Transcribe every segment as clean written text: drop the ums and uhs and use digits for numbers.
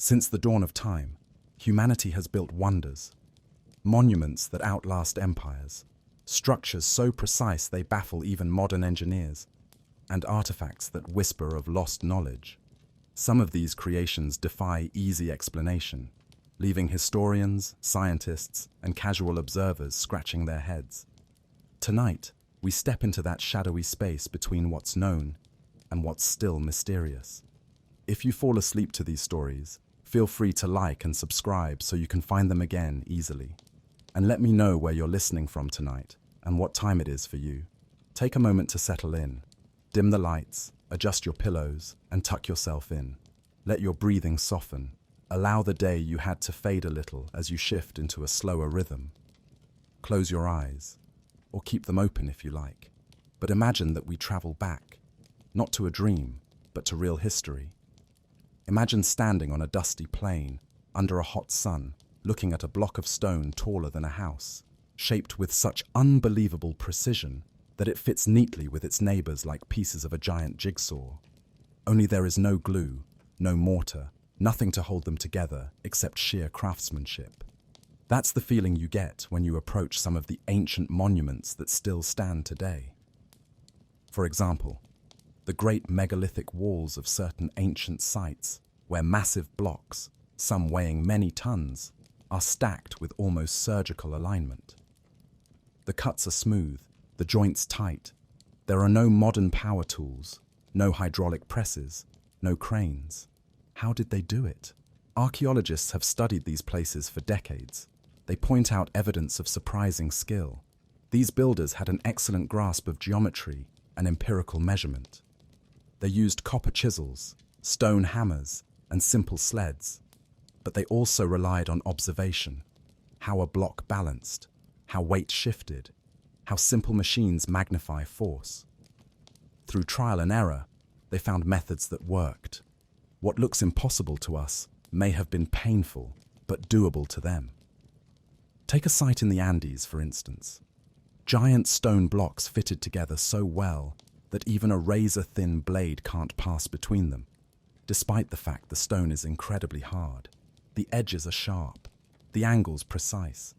Since the dawn of time, humanity has built wonders, monuments that outlast empires, structures so precise they baffle even modern engineers, and artifacts that whisper of lost knowledge. Some of these creations defy easy explanation, leaving historians, scientists, and casual observers scratching their heads. Tonight, we step into that shadowy space between what's known and what's still mysterious. If you fall asleep to these stories, feel free to like and subscribe so you can find them again easily. And let me know where you're listening from tonight and what time it is for you. Take a moment to settle in. Dim the lights, adjust your pillows, and tuck yourself in. Let your breathing soften. Allow the day you had to fade a little as you shift into a slower rhythm. Close your eyes, or keep them open if you like. But imagine that we travel back, not to a dream, but to real history. Imagine standing on a dusty plain, under a hot sun, looking at a block of stone taller than a house, shaped with such unbelievable precision that it fits neatly with its neighbors like pieces of a giant jigsaw. Only there is no glue, no mortar, nothing to hold them together except sheer craftsmanship. That's the feeling you get when you approach some of the ancient monuments that still stand today. For example, the great megalithic walls of certain ancient sites, where massive blocks, some weighing many tons, are stacked with almost surgical alignment. The cuts are smooth, the joints tight. There are no modern power tools, no hydraulic presses, no cranes. How did they do it? Archaeologists have studied these places for decades. They point out evidence of surprising skill. These builders had an excellent grasp of geometry and empirical measurement. They used copper chisels, stone hammers, and simple sleds. But they also relied on observation, how a block balanced, how weight shifted, how simple machines magnify force. Through trial and error, they found methods that worked. What looks impossible to us may have been painful, but doable to them. Take a site in the Andes, for instance. Giant stone blocks fitted together so well that even a razor-thin blade can't pass between them, despite the fact the stone is incredibly hard. The edges are sharp, the angles precise.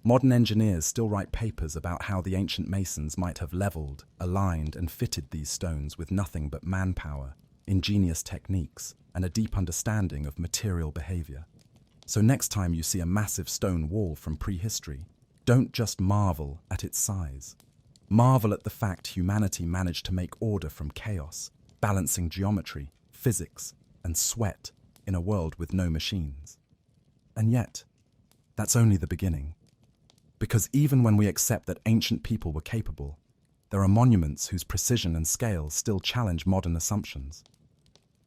Modern engineers still write papers about how the ancient masons might have leveled, aligned, and fitted these stones with nothing but manpower, ingenious techniques, and a deep understanding of material behavior. So next time you see a massive stone wall from prehistory, don't just marvel at its size. Marvel at the fact humanity managed to make order from chaos, balancing geometry, physics, and sweat in a world with no machines. And yet, that's only the beginning. Because even when we accept that ancient people were capable, there are monuments whose precision and scale still challenge modern assumptions.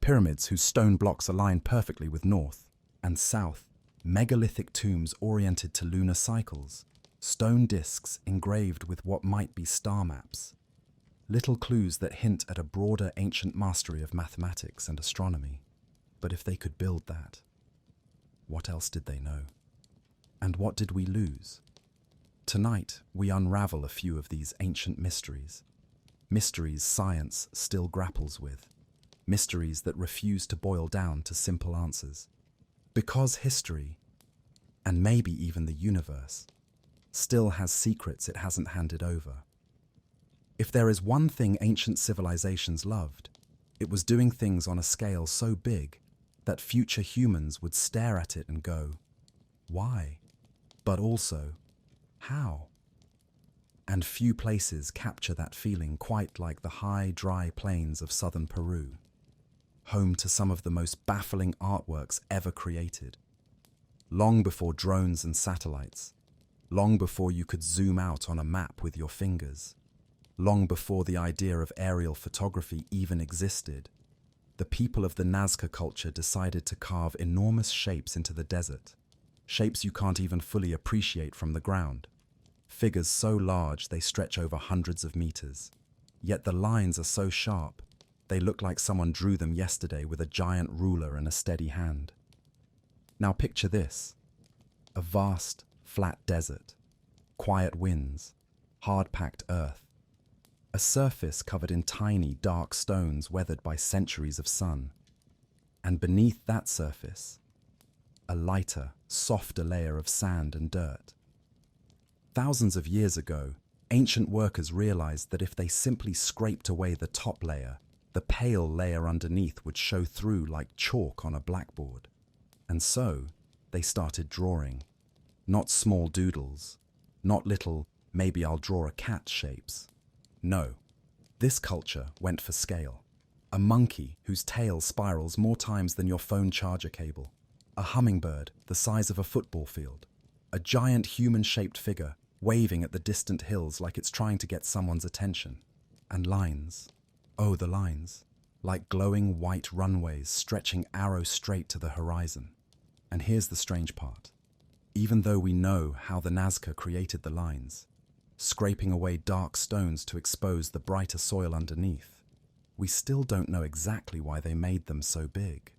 Pyramids whose stone blocks align perfectly with north and south, megalithic tombs oriented to lunar cycles, stone discs engraved with what might be star maps, little clues that hint at a broader ancient mastery of mathematics and astronomy. But if they could build that, what else did they know? And what did we lose? Tonight, we unravel a few of these ancient mysteries. Mysteries science still grapples with. Mysteries that refuse to boil down to simple answers. Because history, and maybe even the universe, still has secrets it hasn't handed over. If there is one thing ancient civilizations loved, it was doing things on a scale so big that future humans would stare at it and go, why? But also, how? And few places capture that feeling quite like the high, dry plains of southern Peru, home to some of the most baffling artworks ever created. Long before drones and satellites, long before you could zoom out on a map with your fingers, long before the idea of aerial photography even existed, the people of the Nazca culture decided to carve enormous shapes into the desert, shapes you can't even fully appreciate from the ground, figures so large they stretch over hundreds of meters. Yet the lines are so sharp, they look like someone drew them yesterday with a giant ruler and a steady hand. Now picture this: a vast, flat desert, quiet winds, hard-packed earth, a surface covered in tiny, dark stones weathered by centuries of sun. And beneath that surface, a lighter, softer layer of sand and dirt. Thousands of years ago, ancient workers realized that if they simply scraped away the top layer, the pale layer underneath would show through like chalk on a blackboard. And so, they started drawing. Not small doodles, not little, maybe I'll draw a cat shapes. No, this culture went for scale. A monkey whose tail spirals more times than your phone charger cable. A hummingbird the size of a football field. A giant human-shaped figure waving at the distant hills like it's trying to get someone's attention. And lines. Oh, the lines. Like glowing white runways stretching arrow straight to the horizon. And here's the strange part. Even though we know how the Nazca created the lines, scraping away dark stones to expose the brighter soil underneath, we still don't know exactly why they made them so big.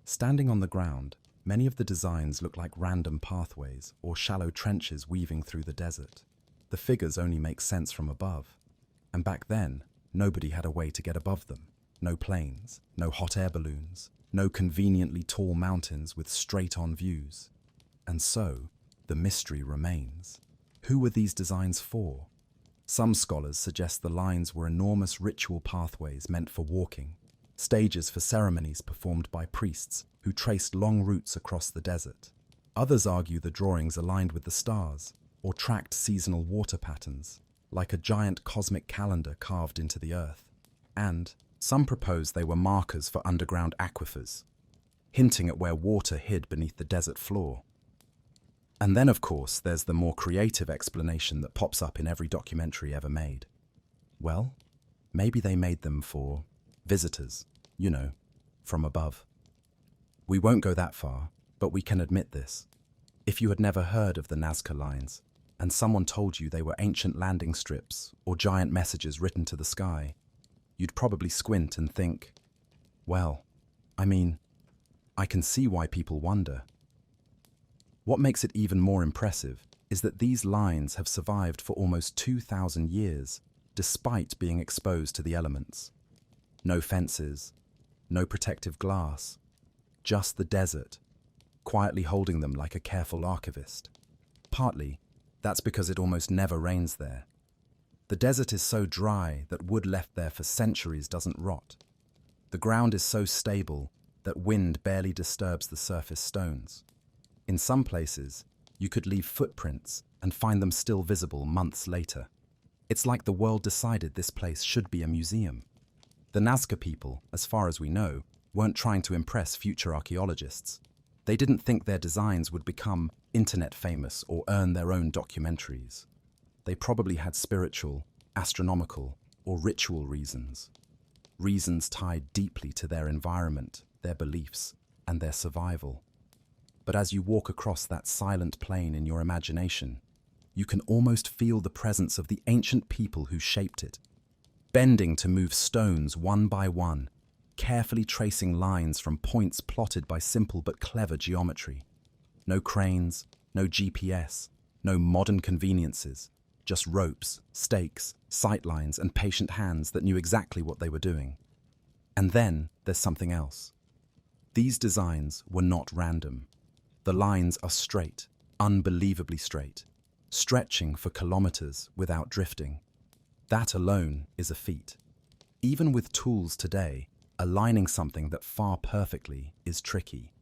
Standing on the ground, many of the designs look like random pathways or shallow trenches weaving through the desert. The figures only make sense from above. And back then, nobody had a way to get above them. No planes, no hot air balloons, no conveniently tall mountains with straight-on views. And so, the mystery remains. Who were these designs for? Some scholars suggest the lines were enormous ritual pathways meant for walking, stages for ceremonies performed by priests who traced long routes across the desert. Others argue the drawings aligned with the stars or tracked seasonal water patterns, like a giant cosmic calendar carved into the earth. And some propose they were markers for underground aquifers, hinting at where water hid beneath the desert floor. And then, of course, there's the more creative explanation that pops up in every documentary ever made. Well, maybe they made them for visitors, from above. We won't go that far, but we can admit this. If you had never heard of the Nazca lines, and someone told you they were ancient landing strips or giant messages written to the sky, you'd probably squint and think, well, I can see why people wonder. What makes it even more impressive is that these lines have survived for almost 2,000 years, despite being exposed to the elements. No fences, no protective glass, just the desert, quietly holding them like a careful archivist. Partly, that's because it almost never rains there. The desert is so dry that wood left there for centuries doesn't rot. The ground is so stable that wind barely disturbs the surface stones. In some places, you could leave footprints and find them still visible months later. It's like the world decided this place should be a museum. The Nazca people, as far as we know, weren't trying to impress future archaeologists. They didn't think their designs would become internet famous or earn their own documentaries. They probably had spiritual, astronomical, or ritual reasons. Reasons tied deeply to their environment, their beliefs, and their survival. But as you walk across that silent plain in your imagination, you can almost feel the presence of the ancient people who shaped it, bending to move stones one by one, carefully tracing lines from points plotted by simple but clever geometry. No cranes, no GPS, no modern conveniences, just ropes, stakes, sight lines, and patient hands that knew exactly what they were doing. And then there's something else. These designs were not random. The lines are straight, unbelievably straight, stretching for kilometers without drifting. That alone is a feat. Even with tools today, aligning something that far perfectly is tricky.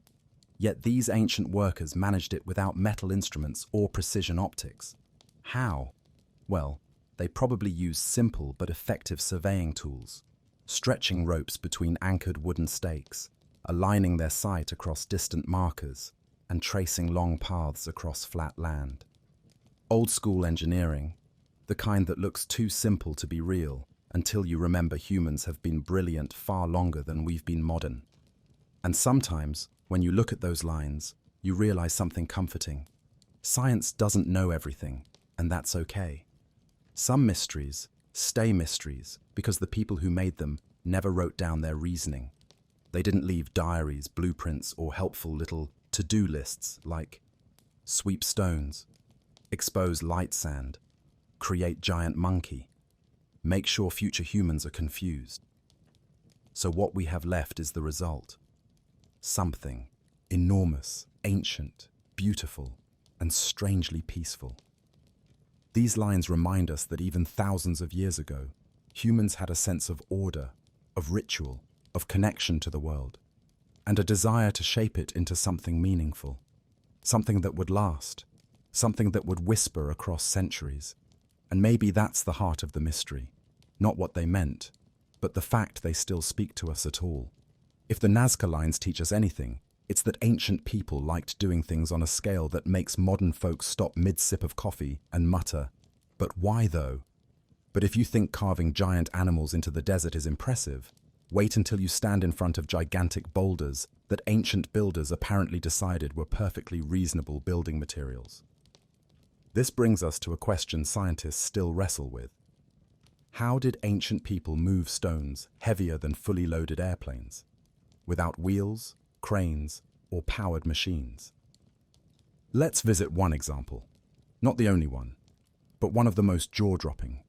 Yet these ancient workers managed it without metal instruments or precision optics. How? Well, they probably used simple but effective surveying tools, stretching ropes between anchored wooden stakes, aligning their sight across distant markers, and tracing long paths across flat land. Old-school engineering, the kind that looks too simple to be real until you remember humans have been brilliant far longer than we've been modern. And sometimes, when you look at those lines, you realize something comforting. Science doesn't know everything, and that's okay. Some mysteries stay mysteries because the people who made them never wrote down their reasoning. They didn't leave diaries, blueprints, or helpful little to-do lists like sweep stones, expose light sand, create giant monkey, make sure future humans are confused. So what we have left is the result. Something enormous, ancient, beautiful, and strangely peaceful. These lines remind us that even thousands of years ago, humans had a sense of order, of ritual, of connection to the world, and a desire to shape it into something meaningful, something that would last, something that would whisper across centuries. And maybe that's the heart of the mystery, not what they meant, but the fact they still speak to us at all. If the Nazca lines teach us anything, it's that ancient people liked doing things on a scale that makes modern folks stop mid-sip of coffee and mutter, "But why though?" But if you think carving giant animals into the desert is impressive, wait until you stand in front of gigantic boulders that ancient builders apparently decided were perfectly reasonable building materials. This brings us to a question scientists still wrestle with. How did ancient people move stones heavier than fully loaded airplanes, without wheels, cranes, or powered machines? Let's visit one example, not the only one, but one of the most jaw-dropping: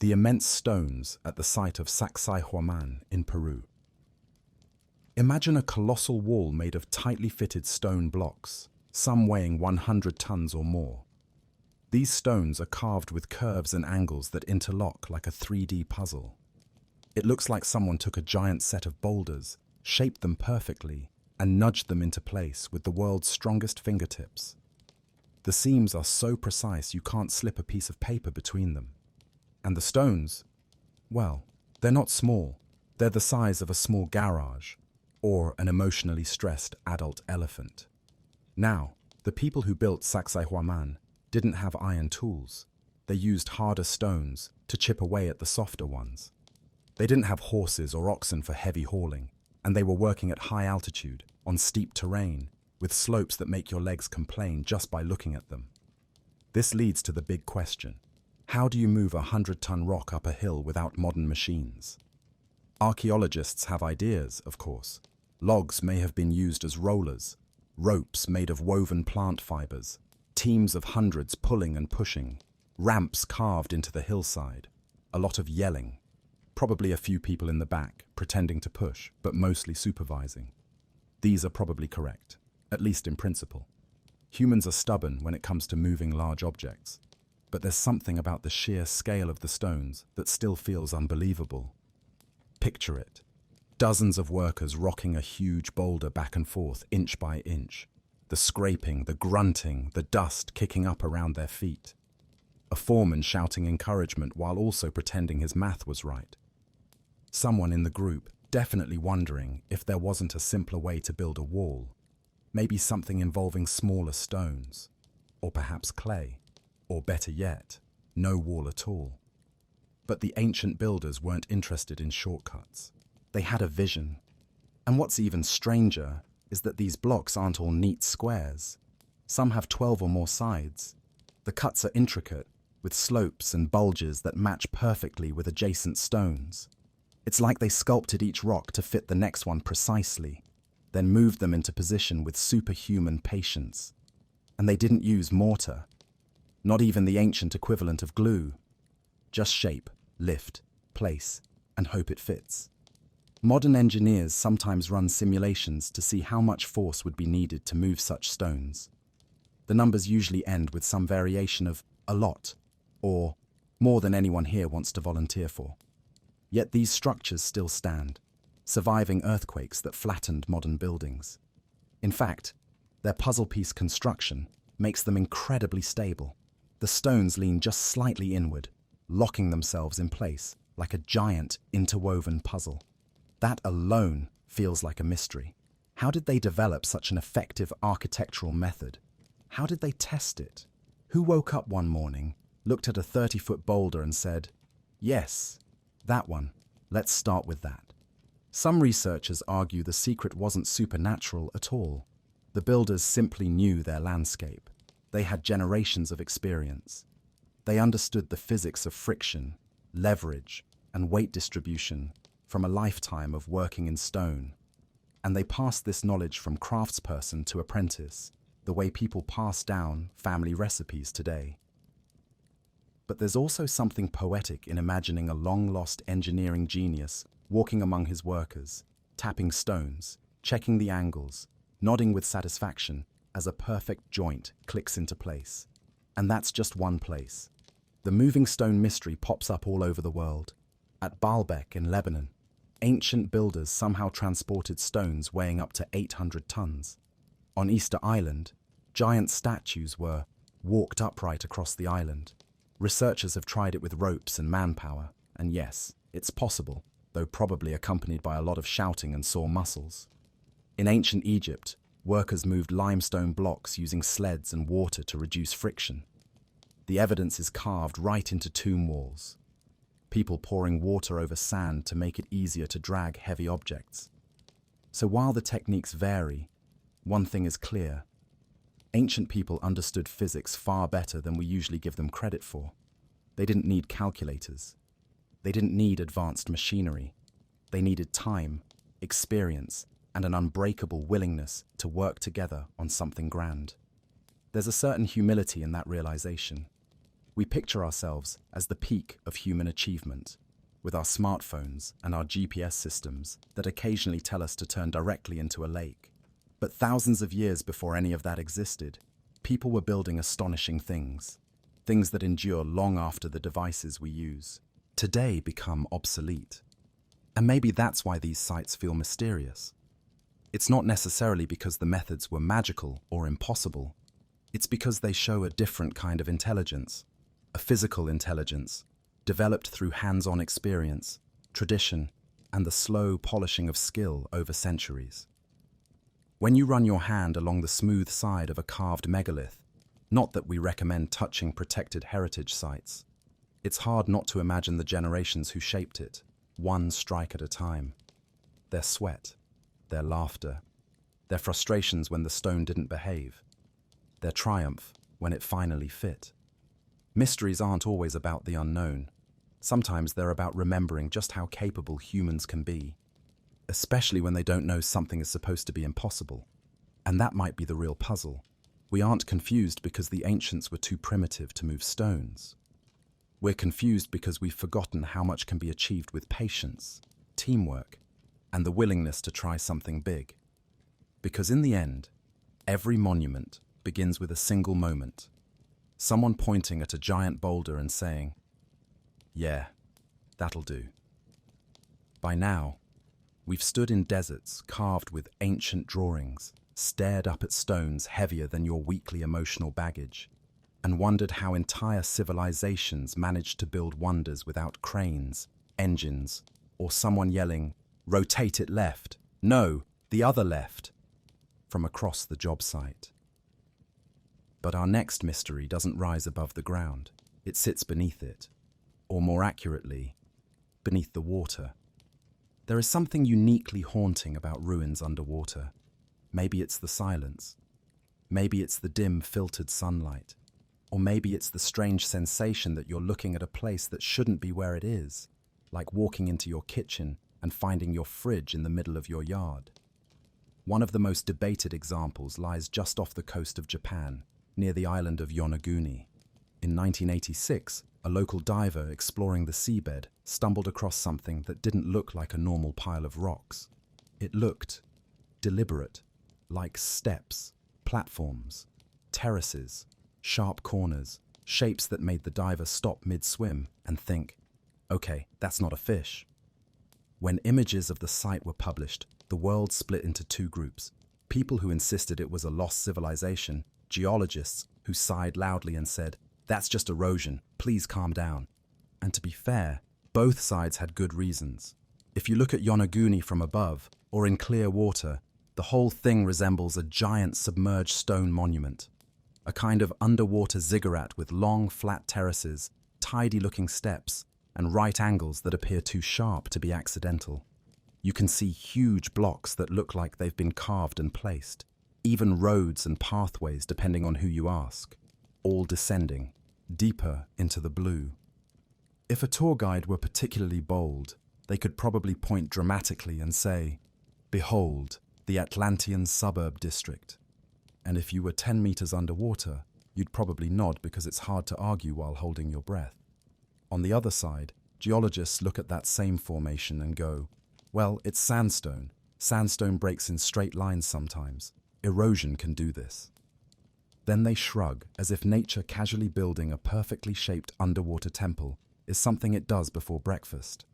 the immense stones at the site of Sacsayhuaman in Peru. Imagine a colossal wall made of tightly fitted stone blocks, some weighing 100 tons or more. These stones are carved with curves and angles that interlock like a 3D puzzle. It looks like someone took a giant set of boulders, shaped them perfectly, and nudged them into place with the world's strongest fingertips. The seams are so precise you can't slip a piece of paper between them. And the stones, well, they're not small. They're the size of a small garage, or an emotionally stressed adult elephant. Now, the people who built Sacsayhuaman didn't have iron tools. They used harder stones to chip away at the softer ones. They didn't have horses or oxen for heavy hauling, and they were working at high altitude, on steep terrain, with slopes that make your legs complain just by looking at them. This leads to the big question: how do you move a 100-ton rock up a hill without modern machines? Archaeologists have ideas, of course. Logs may have been used as rollers, ropes made of woven plant fibers, teams of hundreds pulling and pushing, ramps carved into the hillside, a lot of yelling, probably a few people in the back pretending to push, but mostly supervising. These are probably correct, at least in principle. Humans are stubborn when it comes to moving large objects, but there's something about the sheer scale of the stones that still feels unbelievable. Picture it: dozens of workers rocking a huge boulder back and forth inch by inch, the scraping, the grunting, the dust kicking up around their feet. A foreman shouting encouragement while also pretending his math was right. Someone in the group definitely wondering if there wasn't a simpler way to build a wall, maybe something involving smaller stones, or perhaps clay, or better yet, no wall at all. But the ancient builders weren't interested in shortcuts. They had a vision. And what's even stranger is that these blocks aren't all neat squares. Some have 12 or more sides. The cuts are intricate, with slopes and bulges that match perfectly with adjacent stones. It's like they sculpted each rock to fit the next one precisely, then moved them into position with superhuman patience. And they didn't use mortar, not even the ancient equivalent of glue. Just shape, lift, place, and hope it fits. Modern engineers sometimes run simulations to see how much force would be needed to move such stones. The numbers usually end with some variation of a lot, or more than anyone here wants to volunteer for. Yet these structures still stand, surviving earthquakes that flattened modern buildings. In fact, their puzzle piece construction makes them incredibly stable. The stones lean just slightly inward, locking themselves in place like a giant interwoven puzzle. That alone feels like a mystery. How did they develop such an effective architectural method? How did they test it? Who woke up one morning, looked at a 30-foot boulder and said, "Yes, that one, let's start with that"? Some researchers argue the secret wasn't supernatural at all. The builders simply knew their landscape. They had generations of experience. They understood the physics of friction, leverage, and weight distribution from a lifetime of working in stone. And they passed this knowledge from craftsperson to apprentice, the way people pass down family recipes today. But there's also something poetic in imagining a long-lost engineering genius walking among his workers, tapping stones, checking the angles, nodding with satisfaction, as a perfect joint clicks into place. And that's just one place. The moving stone mystery pops up all over the world. At Baalbek in Lebanon, ancient builders somehow transported stones weighing up to 800 tons. On Easter Island, giant statues were walked upright across the island. Researchers have tried it with ropes and manpower, and yes, it's possible, though probably accompanied by a lot of shouting and sore muscles. In ancient Egypt, workers moved limestone blocks using sleds and water to reduce friction. The evidence is carved right into tomb walls. People pouring water over sand to make it easier to drag heavy objects. So while the techniques vary, one thing is clear. Ancient people understood physics far better than we usually give them credit for. They didn't need calculators. They didn't need advanced machinery. They needed time, experience, and an unbreakable willingness to work together on something grand. There's a certain humility in that realization. We picture ourselves as the peak of human achievement, with our smartphones and our GPS systems that occasionally tell us to turn directly into a lake. But thousands of years before any of that existed, people were building astonishing things that endure long after the devices we use today become obsolete. And maybe that's why these sites feel mysterious. It's not necessarily because the methods were magical or impossible. It's because they show a different kind of intelligence, a physical intelligence, developed through hands-on experience, tradition, and the slow polishing of skill over centuries. When you run your hand along the smooth side of a carved megalith, not that we recommend touching protected heritage sites, it's hard not to imagine the generations who shaped it, one strike at a time. Their sweat, their laughter, their frustrations when the stone didn't behave, their triumph when it finally fit. Mysteries aren't always about the unknown. Sometimes they're about remembering just how capable humans can be, especially when they don't know something is supposed to be impossible. And that might be the real puzzle. We aren't confused because the ancients were too primitive to move stones. We're confused because we've forgotten how much can be achieved with patience, teamwork, and the willingness to try something big. Because in the end, every monument begins with a single moment. Someone pointing at a giant boulder and saying, "Yeah, that'll do." By now, we've stood in deserts carved with ancient drawings, stared up at stones heavier than your weekly emotional baggage, and wondered how entire civilizations managed to build wonders without cranes, engines, or someone yelling, "Rotate it left, no, the other left," from across the job site. But our next mystery doesn't rise above the ground. It sits beneath it, or more accurately, beneath the water. There is something uniquely haunting about ruins underwater. Maybe it's the silence. Maybe it's the dim, filtered sunlight. Or maybe it's the strange sensation that you're looking at a place that shouldn't be where it is, like walking into your kitchen and finding your fridge in the middle of your yard. One of the most debated examples lies just off the coast of Japan, near the island of Yonaguni. In 1986, a local diver exploring the seabed stumbled across something that didn't look like a normal pile of rocks. It looked deliberate, like steps, platforms, terraces, sharp corners, shapes that made the diver stop mid-swim and think, "Okay, that's not a fish." When images of the site were published, the world split into two groups: people who insisted it was a lost civilization, geologists who sighed loudly and said, "That's just erosion, please calm down." And to be fair, both sides had good reasons. If you look at Yonaguni from above, or in clear water, the whole thing resembles a giant submerged stone monument. A kind of underwater ziggurat with long, flat terraces, tidy-looking steps, and right angles that appear too sharp to be accidental. You can see huge blocks that look like they've been carved and placed, even roads and pathways depending on who you ask, all descending, deeper into the blue. If a tour guide were particularly bold, they could probably point dramatically and say, "Behold, the Atlantean suburb district." And if you were 10 meters underwater, you'd probably nod because it's hard to argue while holding your breath. On the other side, geologists look at that same formation and go, "Well, it's sandstone. Sandstone breaks in straight lines sometimes. Erosion can do this." Then they shrug, as if nature casually building a perfectly shaped underwater temple is something it does before breakfast.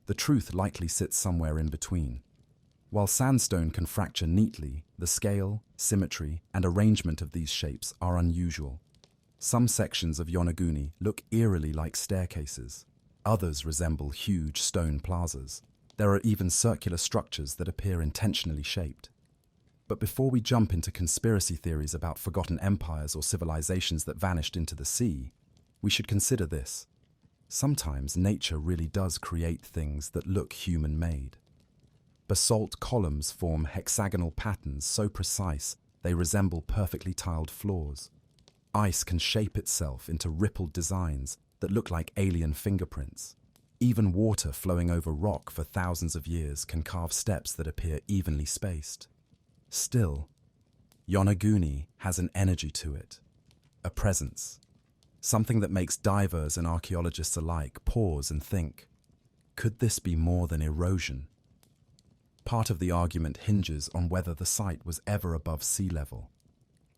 The truth likely sits somewhere in between. While sandstone can fracture neatly, the scale, symmetry, and arrangement of these shapes are unusual. Some sections of Yonaguni look eerily like staircases. Others resemble huge stone plazas. There are even circular structures that appear intentionally shaped. But before we jump into conspiracy theories about forgotten empires or civilizations that vanished into the sea, we should consider this. Sometimes nature really does create things that look human-made. Basalt columns form hexagonal patterns so precise they resemble perfectly tiled floors. Ice can shape itself into rippled designs that look like alien fingerprints. Even water flowing over rock for thousands of years can carve steps that appear evenly spaced. Still, Yonaguni has an energy to it, a presence, something that makes divers and archaeologists alike pause and think, could this be more than erosion? Part of the argument hinges on whether the site was ever above sea level.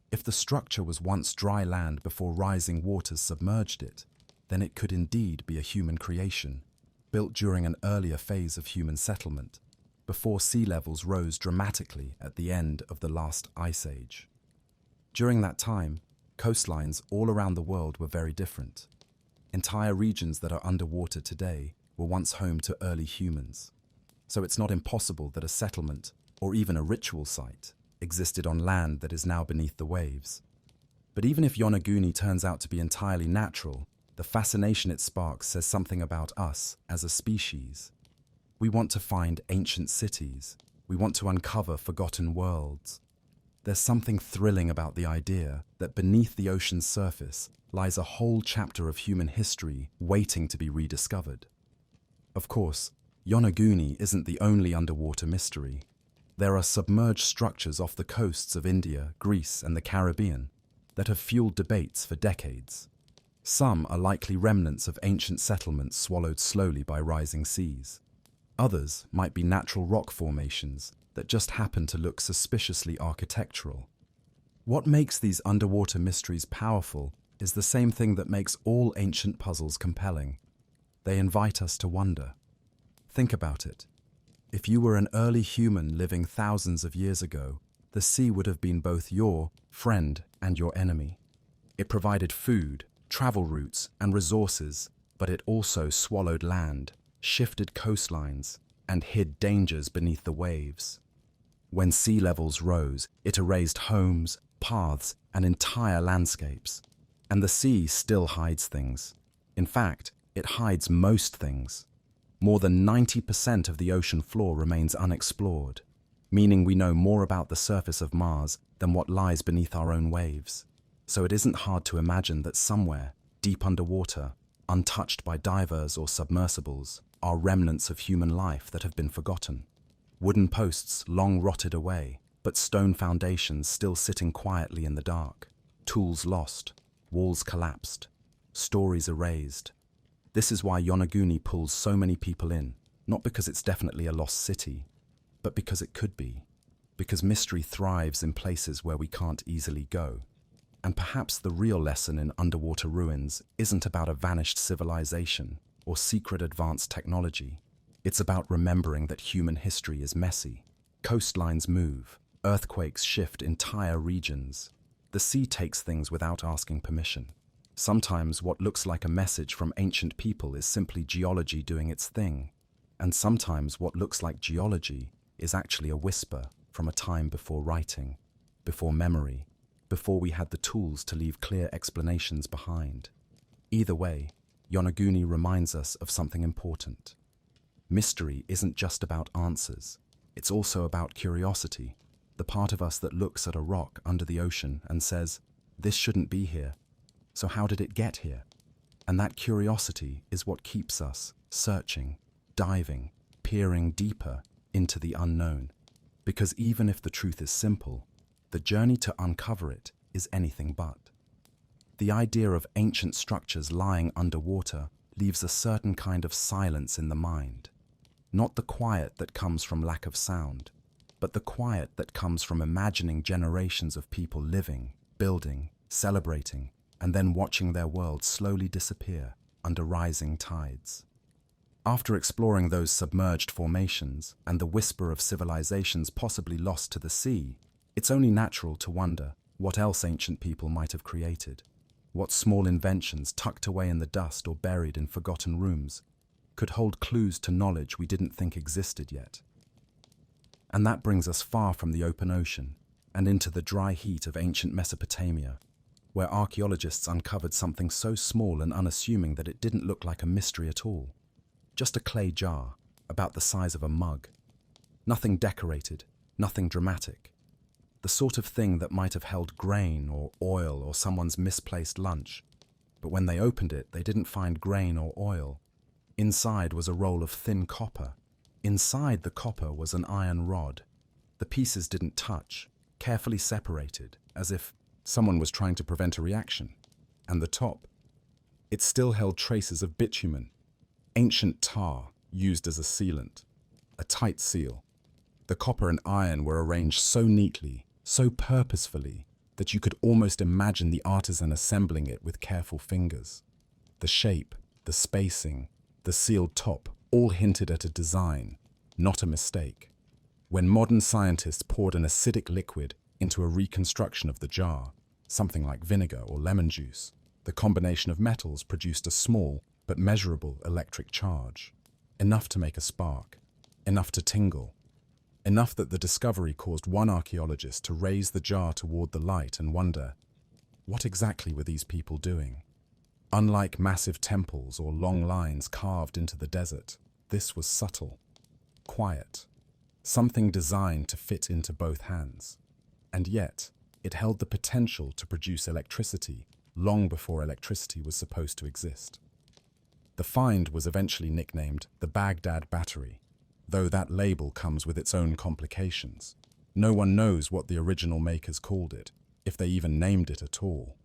If the structure was once dry land before rising waters submerged it, then it could indeed be a human creation, built during an earlier phase of human settlement, before sea levels rose dramatically at the end of the last ice age. During that time, coastlines all around the world were very different. Entire regions that are underwater today were once home to early humans. So it's not impossible that a settlement, or even a ritual site, existed on land that is now beneath the waves. But even if Yonaguni turns out to be entirely natural, the fascination it sparks says something about us as a species. We want to find ancient cities. We want to uncover forgotten worlds. There's something thrilling about the idea that beneath the ocean's surface lies a whole chapter of human history waiting to be rediscovered. Of course, Yonaguni isn't the only underwater mystery. There are submerged structures off the coasts of India, Greece, and the Caribbean that have fueled debates for decades. Some are likely remnants of ancient settlements swallowed slowly by rising seas. Others might be natural rock formations that just happen to look suspiciously architectural. What makes these underwater mysteries powerful is the same thing that makes all ancient puzzles compelling. They invite us to wonder. Think about it. If you were an early human living thousands of years ago, the sea would have been both your friend and your enemy. It provided food, travel routes, and resources, but it also swallowed land, shifted coastlines, and hid dangers beneath the waves. When sea levels rose, it erased homes, paths, and entire landscapes. And the sea still hides things. In fact, it hides most things. More than 90% of the ocean floor remains unexplored, meaning we know more about the surface of Mars than what lies beneath our own waves. So it isn't hard to imagine that somewhere, deep underwater, untouched by divers or submersibles, are remnants of human life that have been forgotten. Wooden posts long rotted away, but stone foundations still sitting quietly in the dark. Tools lost, walls collapsed, stories erased. This is why Yonaguni pulls so many people in, not because it's definitely a lost city, but because it could be. Because mystery thrives in places where we can't easily go. And perhaps the real lesson in underwater ruins isn't about a vanished civilization or secret advanced technology. It's about remembering that human history is messy. Coastlines move, earthquakes shift entire regions. The sea takes things without asking permission. Sometimes what looks like a message from ancient people is simply geology doing its thing. And sometimes what looks like geology is actually a whisper from a time before writing, before memory, before we had the tools to leave clear explanations behind. Either way, Yonaguni reminds us of something important. Mystery isn't just about answers. It's also about curiosity, the part of us that looks at a rock under the ocean and says, "This shouldn't be here. So how did it get here?" And that curiosity is what keeps us searching, diving, peering deeper into the unknown. Because even if the truth is simple, the journey to uncover it is anything but. The idea of ancient structures lying underwater leaves a certain kind of silence in the mind. Not the quiet that comes from lack of sound, but the quiet that comes from imagining generations of people living, building, celebrating, and then watching their world slowly disappear under rising tides. After exploring those submerged formations and the whisper of civilizations possibly lost to the sea, it's only natural to wonder what else ancient people might have created. What small inventions tucked away in the dust or buried in forgotten rooms could hold clues to knowledge we didn't think existed yet. And that brings us far from the open ocean and into the dry heat of ancient Mesopotamia, where archaeologists uncovered something so small and unassuming that it didn't look like a mystery at all. Just a clay jar, about the size of a mug. Nothing decorated, nothing dramatic. The sort of thing that might have held grain or oil or someone's misplaced lunch. But when they opened it, they didn't find grain or oil. Inside was a roll of thin copper. Inside the copper was an iron rod. The pieces didn't touch, carefully separated, as if someone was trying to prevent a reaction. And the top, it still held traces of bitumen, ancient tar used as a sealant, a tight seal. The copper and iron were arranged so neatly, so purposefully, that you could almost imagine the artisan assembling it with careful fingers. The shape, the spacing, the sealed top all hinted at a design, not a mistake. When modern scientists poured an acidic liquid into a reconstruction of the jar, something like vinegar or lemon juice, the combination of metals produced a small but measurable electric charge, enough to make a spark, enough to tingle, enough that the discovery caused one archaeologist to raise the jar toward the light and wonder, what exactly were these people doing? Unlike massive temples or long lines carved into the desert, this was subtle, quiet, something designed to fit into both hands. And yet, it held the potential to produce electricity long before electricity was supposed to exist. The find was eventually nicknamed the Baghdad Battery, though that label comes with its own complications. No one knows what the original makers called it, if they even named it at all.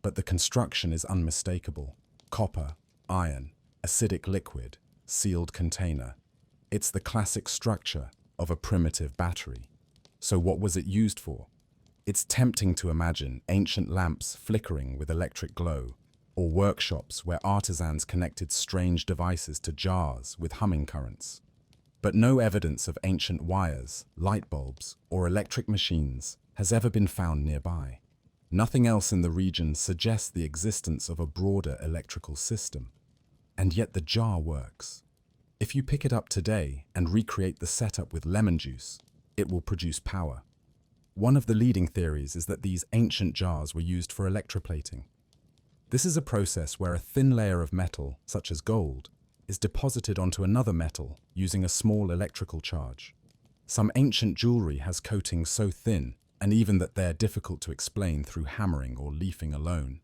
But the construction is unmistakable. Copper, iron, acidic liquid, sealed container. It's the classic structure of a primitive battery. So what was it used for? It's tempting to imagine ancient lamps flickering with electric glow, or workshops where artisans connected strange devices to jars with humming currents. But no evidence of ancient wires, light bulbs, or electric machines has ever been found nearby. Nothing else in the region suggests the existence of a broader electrical system. And yet the jar works. If you pick it up today and recreate the setup with lemon juice, it will produce power. One of the leading theories is that these ancient jars were used for electroplating. This is a process where a thin layer of metal, such as gold, is deposited onto another metal using a small electrical charge. Some ancient jewelry has coatings so thin, and even that they're difficult to explain through hammering or leafing alone.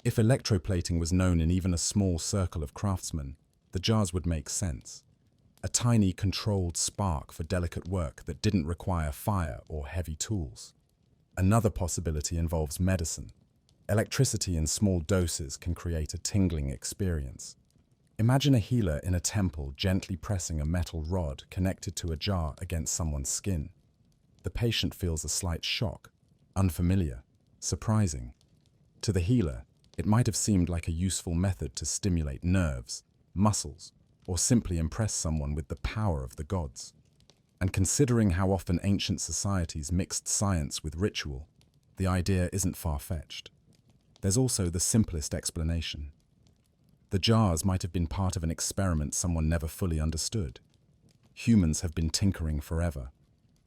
If electroplating was known in even a small circle of craftsmen, the jars would make sense. A tiny, controlled spark for delicate work that didn't require fire or heavy tools. Another possibility involves medicine. Electricity in small doses can create a tingling experience. Imagine a healer in a temple gently pressing a metal rod connected to a jar against someone's skin. The patient feels a slight shock, unfamiliar, surprising. To the healer, it might have seemed like a useful method to stimulate nerves, muscles, or simply impress someone with the power of the gods. And considering how often ancient societies mixed science with ritual, the idea isn't far-fetched. There's also the simplest explanation. The jars might have been part of an experiment someone never fully understood. Humans have been tinkering forever.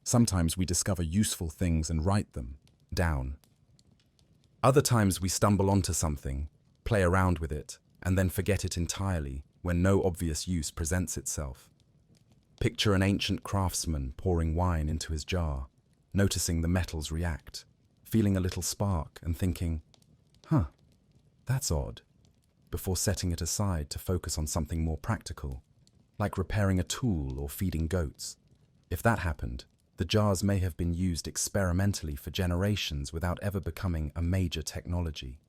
Sometimes we discover useful things and write them down. Other times we stumble onto something, play around with it, and then forget it entirely when no obvious use presents itself. Picture an ancient craftsman pouring wine into his jar, noticing the metals react, feeling a little spark and thinking, that's odd, before setting it aside to focus on something more practical, like repairing a tool or feeding goats. If that happened, the jars may have been used experimentally for generations without ever becoming a major technology.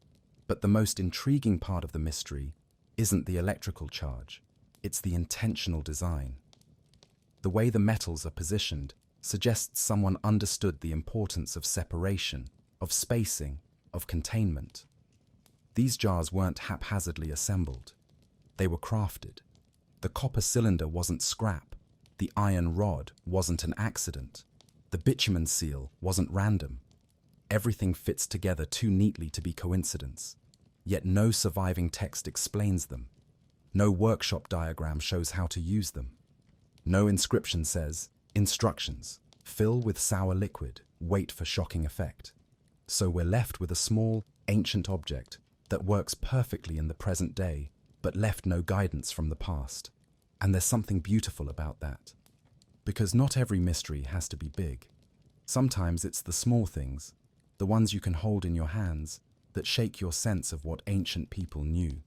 But the most intriguing part of the mystery isn't the electrical charge, it's the intentional design. The way the metals are positioned suggests someone understood the importance of separation, of spacing, of containment. These jars weren't haphazardly assembled. They were crafted. The copper cylinder wasn't scrap. The iron rod wasn't an accident. The bitumen seal wasn't random. Everything fits together too neatly to be coincidence. Yet no surviving text explains them. No workshop diagram shows how to use them. No inscription says, "Instructions. Fill with sour liquid. Wait for shocking effect." So we're left with a small, ancient object that works perfectly in the present day, but left no guidance from the past. And there's something beautiful about that. Because not every mystery has to be big. Sometimes it's the small things, the ones you can hold in your hands, that shake your sense of what ancient people knew.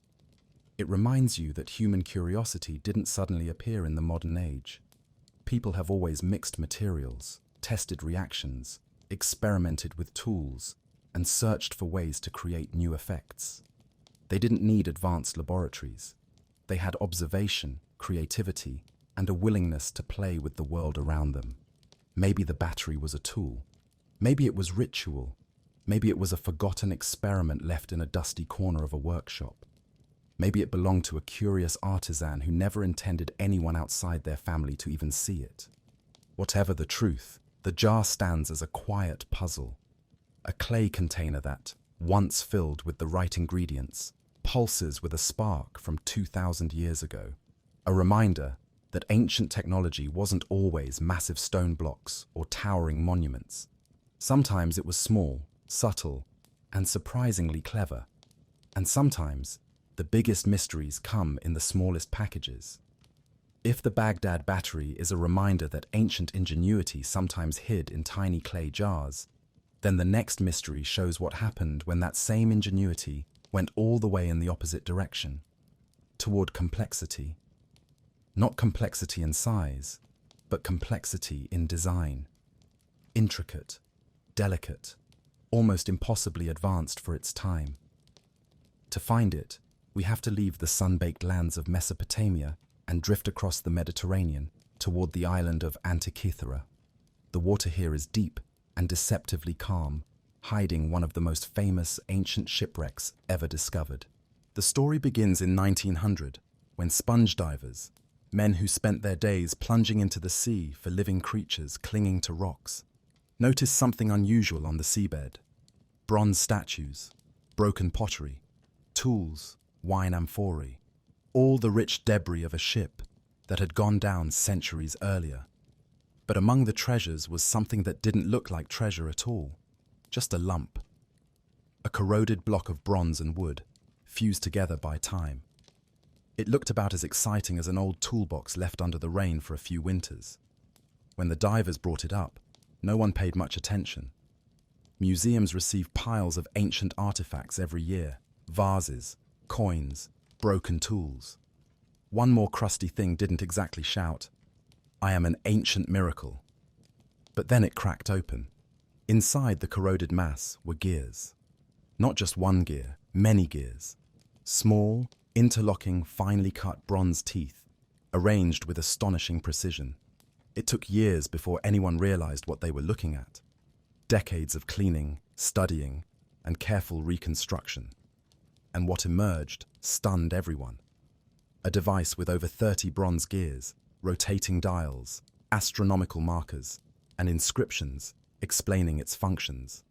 It reminds you that human curiosity didn't suddenly appear in the modern age. People have always mixed materials, tested reactions, experimented with tools, and searched for ways to create new effects. They didn't need advanced laboratories. They had observation, creativity, and a willingness to play with the world around them. Maybe the battery was a tool. Maybe it was ritual. Maybe it was a forgotten experiment left in a dusty corner of a workshop. Maybe it belonged to a curious artisan who never intended anyone outside their family to even see it. Whatever the truth, the jar stands as a quiet puzzle. A clay container that, once filled with the right ingredients, pulses with a spark from 2,000 years ago. A reminder that ancient technology wasn't always massive stone blocks or towering monuments. Sometimes it was small, subtle, and surprisingly clever. And sometimes the biggest mysteries come in the smallest packages. If the Baghdad battery is a reminder that ancient ingenuity sometimes hid in tiny clay jars, then the next mystery shows what happened when that same ingenuity went all the way in the opposite direction, toward complexity. Not complexity in size, but complexity in design. Intricate, delicate, almost impossibly advanced for its time. To find it, we have to leave the sun-baked lands of Mesopotamia and drift across the Mediterranean toward the island of Antikythera. The water here is deep and deceptively calm, hiding one of the most famous ancient shipwrecks ever discovered. The story begins in 1900, when sponge divers, men who spent their days plunging into the sea for living creatures clinging to rocks, noticed something unusual on the seabed. Bronze statues, broken pottery, tools, wine amphorae, all the rich debris of a ship that had gone down centuries earlier. But among the treasures was something that didn't look like treasure at all, just a lump. A corroded block of bronze and wood, fused together by time. It looked about as exciting as an old toolbox left under the rain for a few winters. When the divers brought it up, no one paid much attention. Museums receive piles of ancient artifacts every year, vases, coins, broken tools. One more crusty thing didn't exactly shout, "I am an ancient miracle." But then it cracked open. Inside the corroded mass were gears. Not just one gear, many gears. Small, interlocking, finely cut bronze teeth, arranged with astonishing precision. It took years before anyone realized what they were looking at. Decades of cleaning, studying, and careful reconstruction. And what emerged stunned everyone. A device with over 30 bronze gears, rotating dials, astronomical markers, and inscriptions explaining its functions.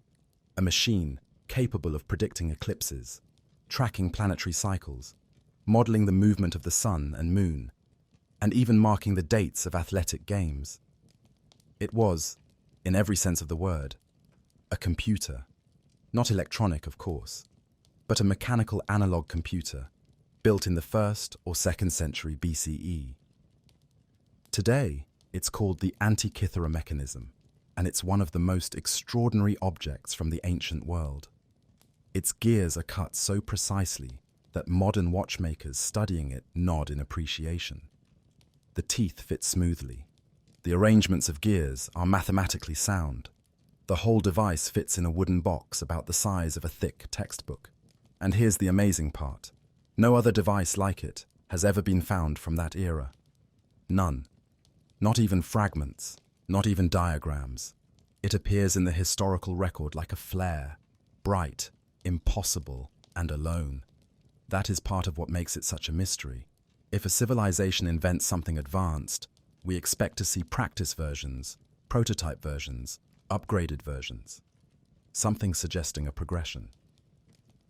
A machine capable of predicting eclipses, tracking planetary cycles, modeling the movement of the sun and moon, and even marking the dates of athletic games. It was, in every sense of the word, a computer. Not electronic, of course, but a mechanical analog computer built in the 1st or 2nd century BCE. Today, it's called the Antikythera mechanism, and it's one of the most extraordinary objects from the ancient world. Its gears are cut so precisely that modern watchmakers studying it nod in appreciation. The teeth fit smoothly. The arrangements of gears are mathematically sound. The whole device fits in a wooden box about the size of a thick textbook. And here's the amazing part. No other device like it has ever been found from that era. None. Not even fragments, not even diagrams. It appears in the historical record like a flare, bright, impossible, and alone. That is part of what makes it such a mystery. If a civilization invents something advanced, we expect to see practice versions, prototype versions, upgraded versions, something suggesting a progression.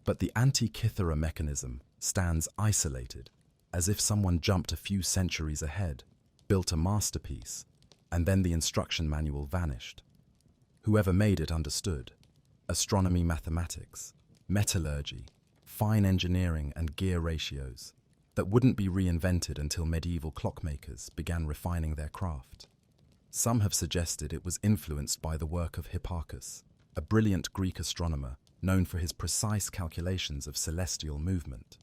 But the Antikythera mechanism stands isolated, as if someone jumped a few centuries ahead, built a masterpiece, and then the instruction manual vanished. Whoever made it understood astronomy, mathematics, metallurgy, fine engineering, and gear ratios that wouldn't be reinvented until medieval clockmakers began refining their craft. Some have suggested it was influenced by the work of Hipparchus, a brilliant Greek astronomer known for his precise calculations of celestial movement.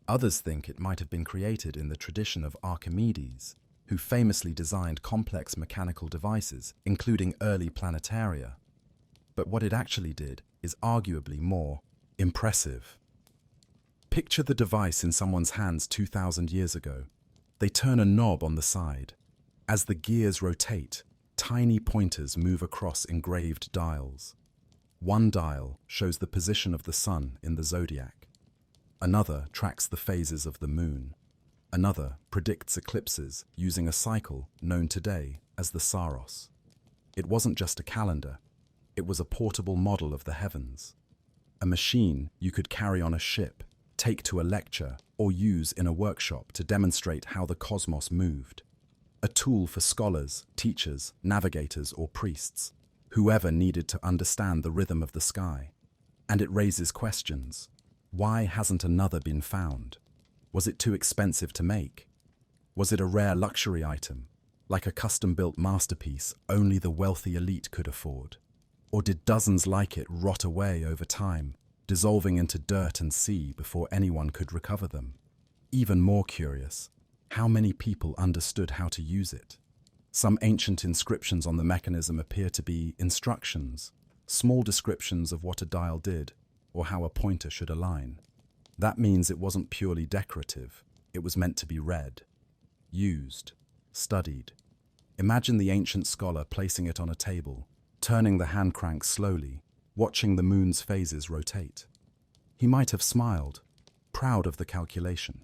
Others think it might have been created in the tradition of Archimedes, who famously designed complex mechanical devices, including early planetaria. But what it actually did is arguably more impressive. Picture the device in someone's hands 2,000 years ago. They turn a knob on the side. As the gears rotate, tiny pointers move across engraved dials. One dial shows the position of the sun in the zodiac. Another tracks the phases of the moon. Another predicts eclipses using a cycle known today as the Saros. It wasn't just a calendar. It was a portable model of the heavens. A machine you could carry on a ship, take to a lecture, or use in a workshop to demonstrate how the cosmos moved. A tool for scholars, teachers, navigators, or priests, whoever needed to understand the rhythm of the sky. And it raises questions. Why hasn't another been found? Was it too expensive to make? Was it a rare luxury item, like a custom-built masterpiece only the wealthy elite could afford? Or did dozens like it rot away over time, dissolving into dirt and sea before anyone could recover them? Even more curious, how many people understood how to use it? Some ancient inscriptions on the mechanism appear to be instructions, small descriptions of what a dial did or how a pointer should align. That means it wasn't purely decorative. It was meant to be read, used, studied. Imagine the ancient scholar placing it on a table, turning the hand crank slowly, watching the moon's phases rotate. He might have smiled, proud of the calculation.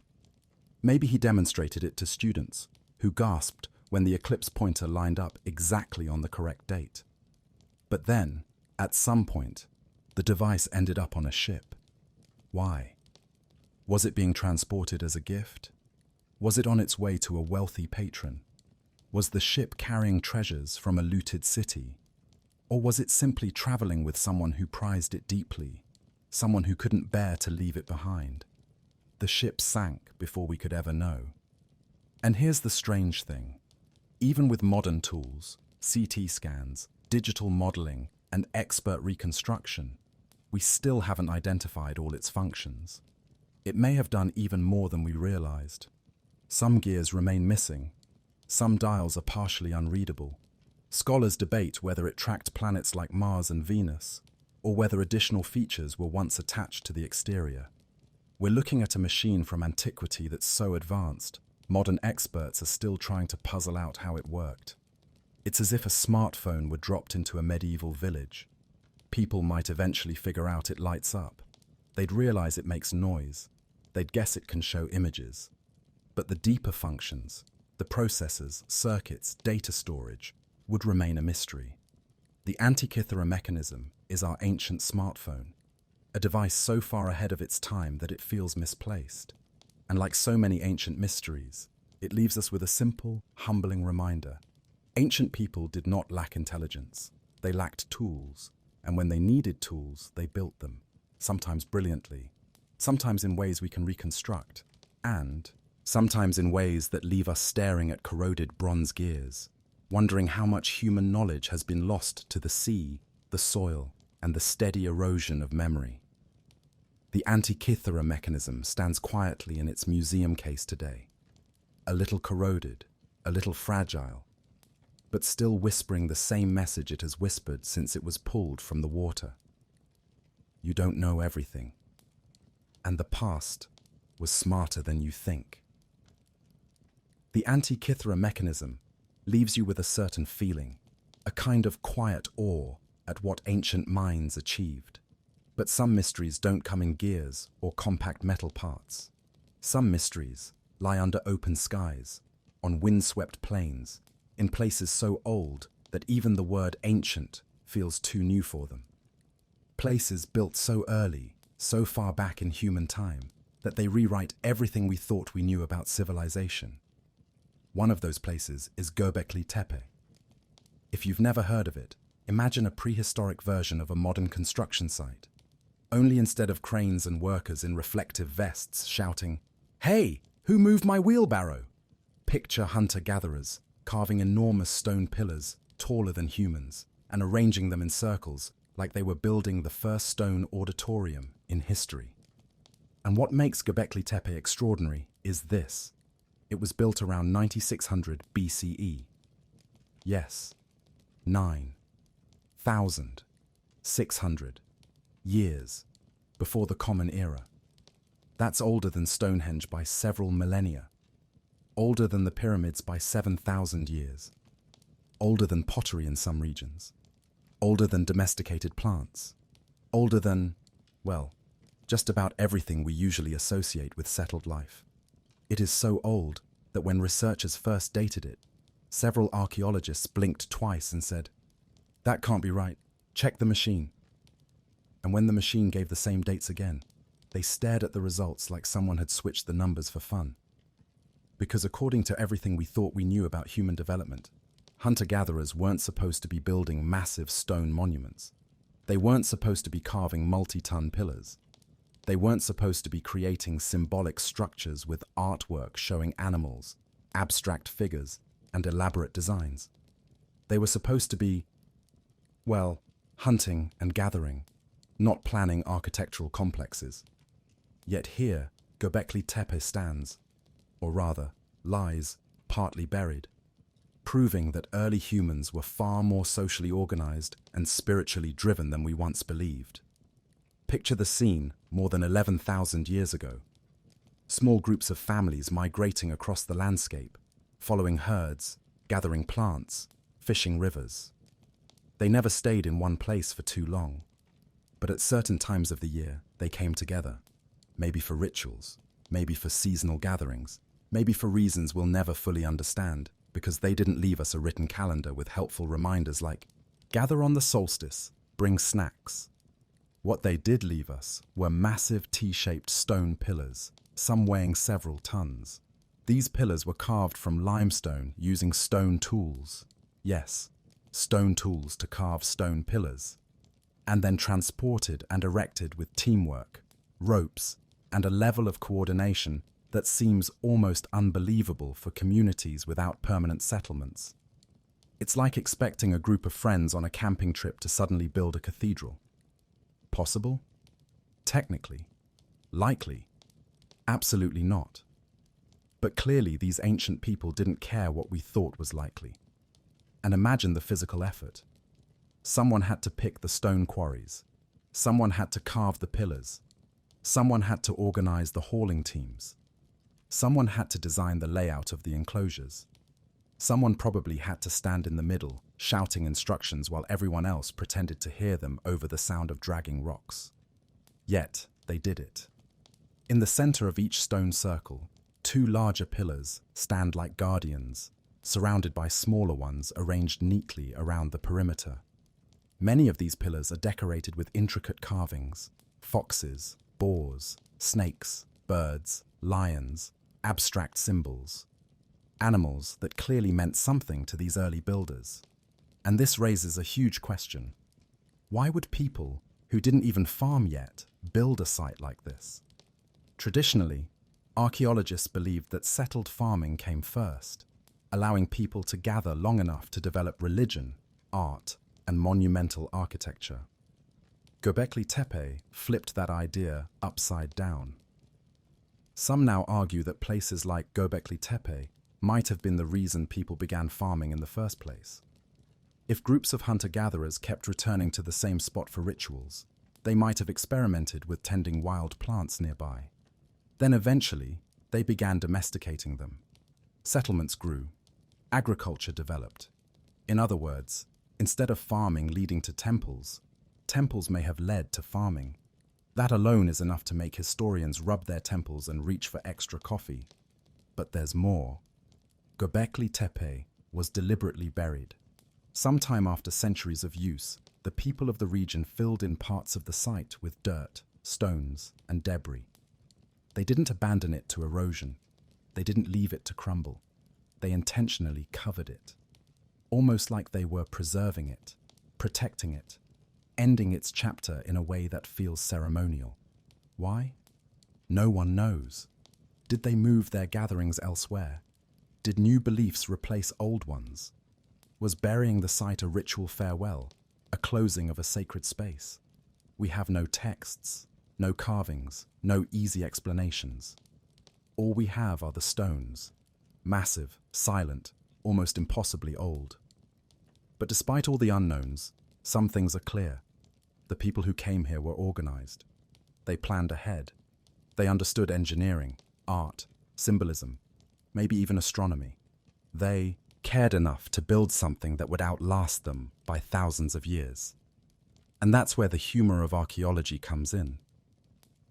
Maybe he demonstrated it to students, who gasped when the eclipse pointer lined up exactly on the correct date. But then, at some point, the device ended up on a ship. Why? Was it being transported as a gift? Was it on its way to a wealthy patron? Was the ship carrying treasures from a looted city? Or was it simply traveling with someone who prized it deeply, someone who couldn't bear to leave it behind? The ship sank before we could ever know. And here's the strange thing. Even with modern tools, CT scans, digital modeling, and expert reconstruction, we still haven't identified all its functions. It may have done even more than we realized. Some gears remain missing. Some dials are partially unreadable. Scholars debate whether it tracked planets like Mars and Venus, or whether additional features were once attached to the exterior. We're looking at a machine from antiquity that's so advanced, modern experts are still trying to puzzle out how it worked. It's as if a smartphone were dropped into a medieval village. People might eventually figure out it lights up. They'd realize it makes noise. They'd guess it can show images. But the deeper functions, the processors, circuits, data storage, would remain a mystery. The Antikythera mechanism is our ancient smartphone, a device so far ahead of its time that it feels misplaced. And like so many ancient mysteries, it leaves us with a simple, humbling reminder. Ancient people did not lack intelligence. They lacked tools, and when they needed tools, they built them, sometimes brilliantly, sometimes in ways we can reconstruct, and sometimes in ways that leave us staring at corroded bronze gears, wondering how much human knowledge has been lost to the sea, the soil, and the steady erosion of memory. The Antikythera mechanism stands quietly in its museum case today, a little corroded, a little fragile, but still whispering the same message it has whispered since it was pulled from the water. You don't know everything, and the past was smarter than you think. The Antikythera mechanism leaves you with a certain feeling, a kind of quiet awe at what ancient minds achieved. But some mysteries don't come in gears or compact metal parts. Some mysteries lie under open skies, on windswept plains, in places so old that even the word ancient feels too new for them. Places built so early, so far back in human time, that they rewrite everything we thought we knew about civilization. One of those places is Göbekli Tepe. If you've never heard of it, imagine a prehistoric version of a modern construction site. Only instead of cranes and workers in reflective vests shouting, "Hey, who moved my wheelbarrow?" Picture hunter-gatherers carving enormous stone pillars taller than humans and arranging them in circles like they were building the first stone auditorium in history. And what makes Göbekli Tepe extraordinary is this. It was built around 9600 BCE. Yes, 9,600 years before the Common Era. That's older than Stonehenge by several millennia, older than the pyramids by 7,000 years, older than pottery in some regions, older than domesticated plants, older than, well, just about everything we usually associate with settled life. It is so old that when researchers first dated it, several archaeologists blinked twice and said, "That can't be right, check the machine." And when the machine gave the same dates again, they stared at the results like someone had switched the numbers for fun. Because according to everything we thought we knew about human development, hunter-gatherers weren't supposed to be building massive stone monuments. They weren't supposed to be carving multi-ton pillars. They weren't supposed to be creating symbolic structures with artwork showing animals, abstract figures, and elaborate designs. They were supposed to be, well, hunting and gathering, not planning architectural complexes. Yet here, Göbekli Tepe stands, or rather, lies, partly buried, proving that early humans were far more socially organized and spiritually driven than we once believed. Picture the scene more than 11,000 years ago. Small groups of families migrating across the landscape, following herds, gathering plants, fishing rivers. They never stayed in one place for too long, but at certain times of the year, they came together, maybe for rituals, maybe for seasonal gatherings, maybe for reasons we'll never fully understand, because they didn't leave us a written calendar with helpful reminders like, "Gather on the solstice, bring snacks." What they did leave us were massive T-shaped stone pillars, some weighing several tons. These pillars were carved from limestone using stone tools. Yes, stone tools to carve stone pillars. And then transported and erected with teamwork, ropes, and a level of coordination that seems almost unbelievable for communities without permanent settlements. It's like expecting a group of friends on a camping trip to suddenly build a cathedral. Possible? Technically. Likely? Absolutely not. But clearly these ancient people didn't care what we thought was likely. And imagine the physical effort. Someone had to pick the stone quarries. Someone had to carve the pillars. Someone had to organize the hauling teams. Someone had to design the layout of the enclosures. Someone probably had to stand in the middle, shouting instructions while everyone else pretended to hear them over the sound of dragging rocks. Yet, they did it. In the center of each stone circle, two larger pillars stand like guardians, surrounded by smaller ones arranged neatly around the perimeter. Many of these pillars are decorated with intricate carvings: foxes, boars, snakes, birds, lions, abstract symbols. Animals that clearly meant something to these early builders. And this raises a huge question. Why would people who didn't even farm yet build a site like this? Traditionally, archaeologists believed that settled farming came first, allowing people to gather long enough to develop religion, art, and monumental architecture. Göbekli Tepe flipped that idea upside down. Some now argue that places like Göbekli Tepe might have been the reason people began farming in the first place. If groups of hunter-gatherers kept returning to the same spot for rituals, they might have experimented with tending wild plants nearby. Then eventually, they began domesticating them. Settlements grew. Agriculture developed. In other words, instead of farming leading to temples, temples may have led to farming, That alone is enough to make historians rub their temples and reach for extra coffee. But there's more. Göbekli Tepe was deliberately buried. Sometime after centuries of use, the people of the region filled in parts of the site with dirt, stones, and debris. They didn't abandon it to erosion. They didn't leave it to crumble. They intentionally covered it, almost like they were preserving it, protecting it, ending its chapter in a way that feels ceremonial. Why? No one knows. Did they move their gatherings elsewhere? Did new beliefs replace old ones? Was burying the site a ritual farewell, a closing of a sacred space? We have no texts, no carvings, no easy explanations. All we have are the stones, massive, silent, almost impossibly old. But despite all the unknowns, some things are clear. The people who came here were organized. They planned ahead. They understood engineering, art, symbolism, maybe even astronomy. They cared enough to build something that would outlast them by thousands of years. And that's where the humor of archaeology comes in.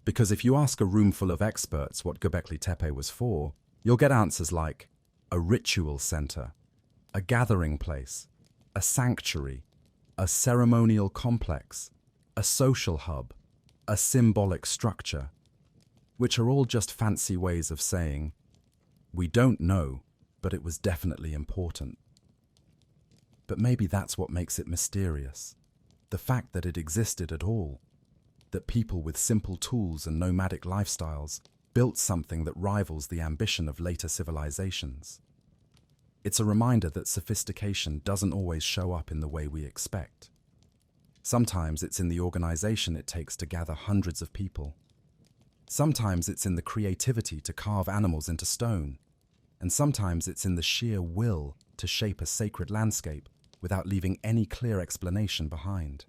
Because if you ask a room full of experts what Göbekli Tepe was for, you'll get answers like a ritual center, a gathering place, a sanctuary, a ceremonial complex, a social hub, a symbolic structure, which are all just fancy ways of saying, we don't know, but it was definitely important. But maybe that's what makes it mysterious. The fact that it existed at all, that people with simple tools and nomadic lifestyles built something that rivals the ambition of later civilizations. It's a reminder that sophistication doesn't always show up in the way we expect. Sometimes it's in the organization it takes to gather hundreds of people. Sometimes it's in the creativity to carve animals into stone. And sometimes it's in the sheer will to shape a sacred landscape without leaving any clear explanation behind.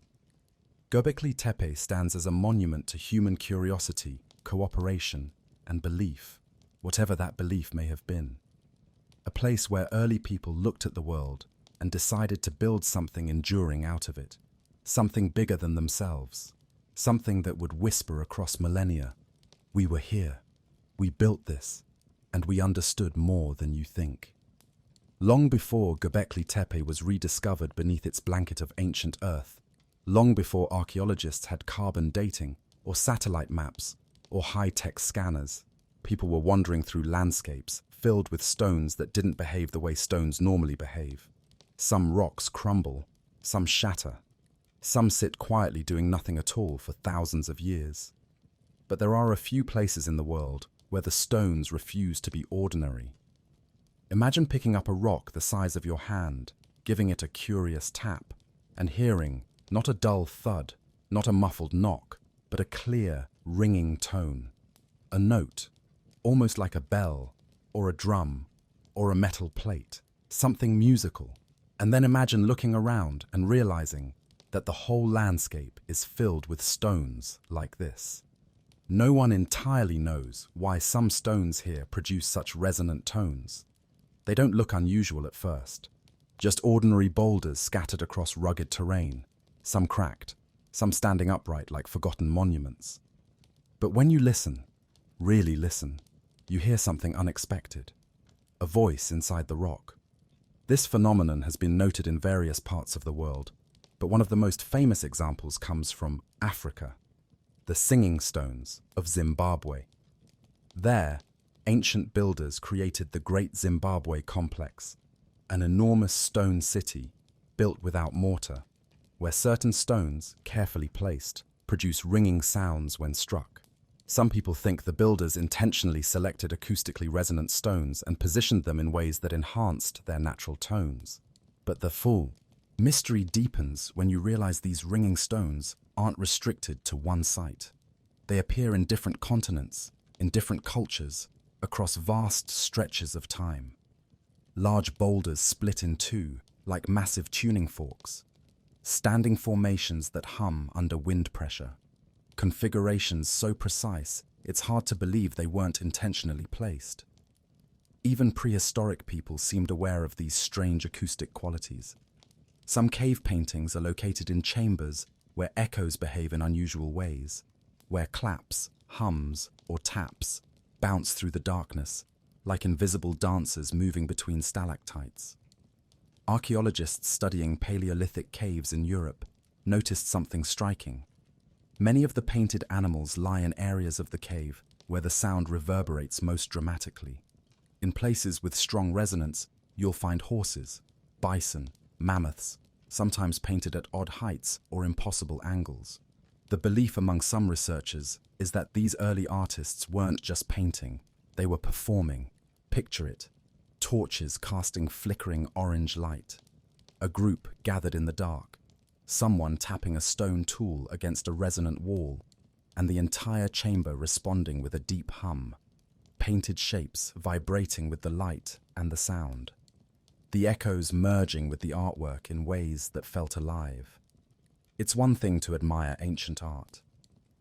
Göbekli Tepe stands as a monument to human curiosity, cooperation, and belief, whatever that belief may have been. A place where early people looked at the world and decided to build something enduring out of it, something bigger than themselves, something that would whisper across millennia, "We were here, we built this, and we understood more than you think." Long before Göbekli Tepe was rediscovered beneath its blanket of ancient earth, long before archaeologists had carbon dating or satellite maps or high-tech scanners, people were wandering through landscapes filled with stones that didn't behave the way stones normally behave. Some rocks crumble, some shatter, some sit quietly doing nothing at all for thousands of years. But there are a few places in the world where the stones refuse to be ordinary. Imagine picking up a rock the size of your hand, giving it a curious tap, and hearing not a dull thud, not a muffled knock, but a clear, ringing tone. A note, almost like a bell, or a drum, or a metal plate, something musical. And then imagine looking around and realizing that the whole landscape is filled with stones like this. No one entirely knows why some stones here produce such resonant tones. They don't look unusual at first, just ordinary boulders scattered across rugged terrain, some cracked, some standing upright like forgotten monuments. But when you listen, really listen, you hear something unexpected, a voice inside the rock. This phenomenon has been noted in various parts of the world, but one of the most famous examples comes from Africa, the singing stones of Zimbabwe. There, ancient builders created the Great Zimbabwe Complex, an enormous stone city built without mortar, where certain stones, carefully placed, produce ringing sounds when struck. Some people think the builders intentionally selected acoustically resonant stones and positioned them in ways that enhanced their natural tones. But the full mystery deepens when you realize these ringing stones aren't restricted to one site. They appear in different continents, in different cultures, across vast stretches of time. Large boulders split in two, like massive tuning forks. Standing formations that hum under wind pressure. Configurations so precise, it's hard to believe they weren't intentionally placed. Even prehistoric people seemed aware of these strange acoustic qualities. Some cave paintings are located in chambers where echoes behave in unusual ways. where claps, hums, or taps bounce through the darkness, like invisible dancers moving between stalactites. Archaeologists studying Paleolithic caves in Europe noticed something striking. Many of the painted animals lie in areas of the cave where the sound reverberates most dramatically. In places with strong resonance, you'll find horses, bison, mammoths, sometimes painted at odd heights or impossible angles. The belief among some researchers is that these early artists weren't just painting, they were performing. Picture it: torches casting flickering orange light, a group gathered in the dark, someone tapping a stone tool against a resonant wall, and the entire chamber responding with a deep hum, painted shapes vibrating with the light and the sound, the echoes merging with the artwork in ways that felt alive. It's one thing to admire ancient art.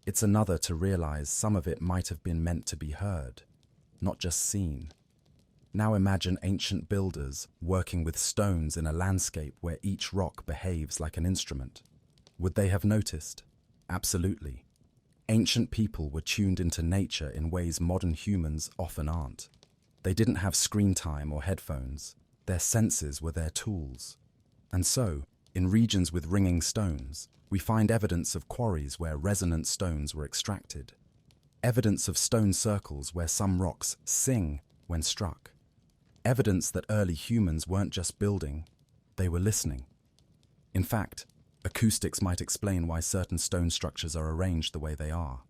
It's another to realize some of it might have been meant to be heard, not just seen. Now imagine ancient builders working with stones in a landscape where each rock behaves like an instrument. Would they have noticed? Absolutely. Ancient people were tuned into nature in ways modern humans often aren't. They didn't have screen time or headphones. Their senses were their tools. And so, in regions with ringing stones, we find evidence of quarries where resonant stones were extracted. Evidence of stone circles where some rocks sing when struck. Evidence that early humans weren't just building, they were listening. In fact, acoustics might explain why certain stone structures are arranged the way they are.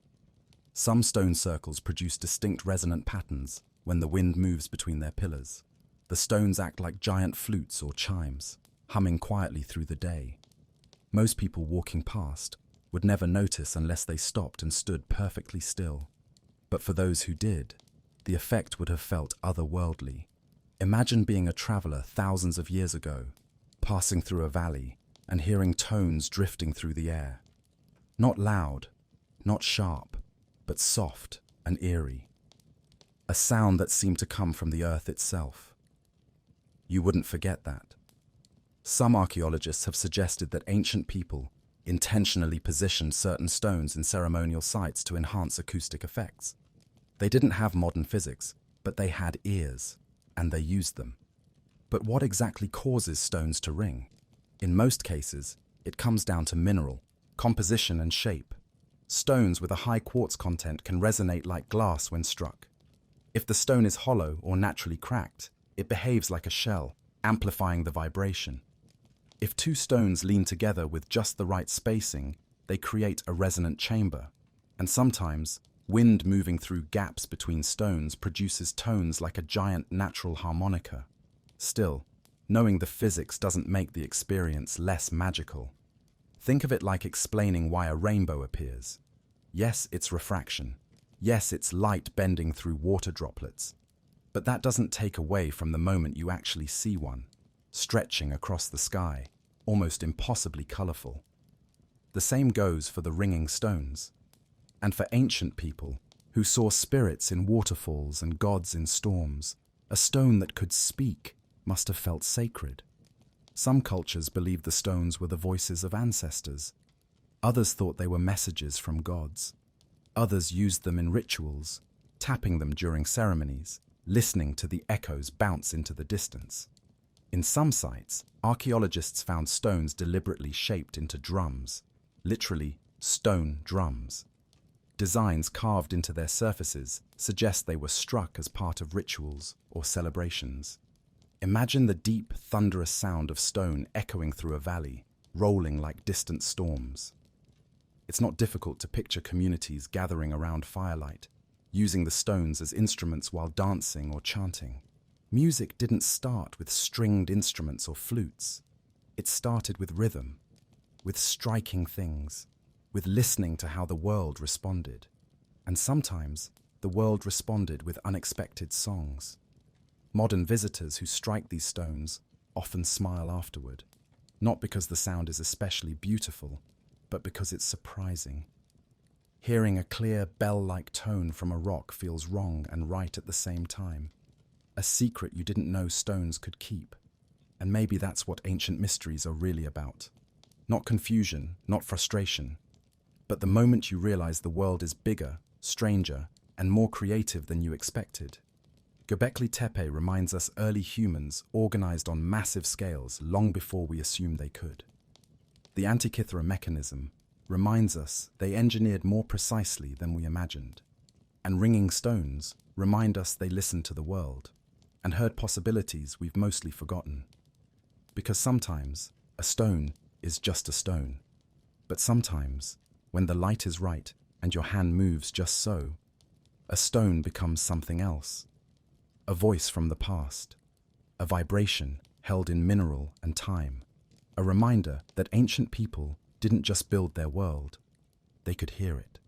Some stone circles produce distinct resonant patterns when the wind moves between their pillars. The stones act like giant flutes or chimes, humming quietly through the day. Most people walking past would never notice unless they stopped and stood perfectly still. But for those who did, the effect would have felt otherworldly. Imagine being a traveler thousands of years ago, passing through a valley and hearing tones drifting through the air. Not loud, not sharp, but soft and eerie. A sound that seemed to come from the earth itself. You wouldn't forget that. Some archaeologists have suggested that ancient people intentionally positioned certain stones in ceremonial sites to enhance acoustic effects. They didn't have modern physics, but they had ears, and they used them. But what exactly causes stones to ring? In most cases, it comes down to mineral, composition and shape. Stones with a high quartz content can resonate like glass when struck. If the stone is hollow or naturally cracked, it behaves like a shell, amplifying the vibration. If two stones lean together with just the right spacing, they create a resonant chamber. And sometimes, wind moving through gaps between stones produces tones like a giant natural harmonica. Still, knowing the physics doesn't make the experience less magical. Think of it like explaining why a rainbow appears. Yes, it's refraction. Yes, it's light bending through water droplets. But that doesn't take away from the moment you actually see one, stretching across the sky, almost impossibly colorful. The same goes for the ringing stones. And for ancient people, who saw spirits in waterfalls and gods in storms, a stone that could speak must have felt sacred. Some cultures believed the stones were the voices of ancestors. Others thought they were messages from gods. Others used them in rituals, tapping them during ceremonies, listening to the echoes bounce into the distance. In some sites, archaeologists found stones deliberately shaped into drums, literally stone drums. Designs carved into their surfaces suggest they were struck as part of rituals or celebrations. Imagine the deep, thunderous sound of stone echoing through a valley, rolling like distant storms. It's not difficult to picture communities gathering around firelight, using the stones as instruments while dancing or chanting. Music didn't start with stringed instruments or flutes. It started with rhythm, with striking things, with listening to how the world responded. And sometimes, the world responded with unexpected songs. Modern visitors who strike these stones often smile afterward, not because the sound is especially beautiful, but because it's surprising. Hearing a clear bell-like tone from a rock feels wrong and right at the same time. A secret you didn't know stones could keep. And maybe that's what ancient mysteries are really about. Not confusion, not frustration, But the moment you realize the world is bigger, stranger, and more creative than you expected. Göbekli Tepe reminds us early humans organized on massive scales long before we assumed they could. The Antikythera mechanism reminds us they engineered more precisely than we imagined. And ringing stones remind us they listened to the world and heard possibilities we've mostly forgotten. Because sometimes a stone is just a stone. But sometimes, when the light is right and your hand moves just so, a stone becomes something else. A voice from the past, a vibration held in mineral and time, a reminder that ancient people didn't just build their world, they could hear it.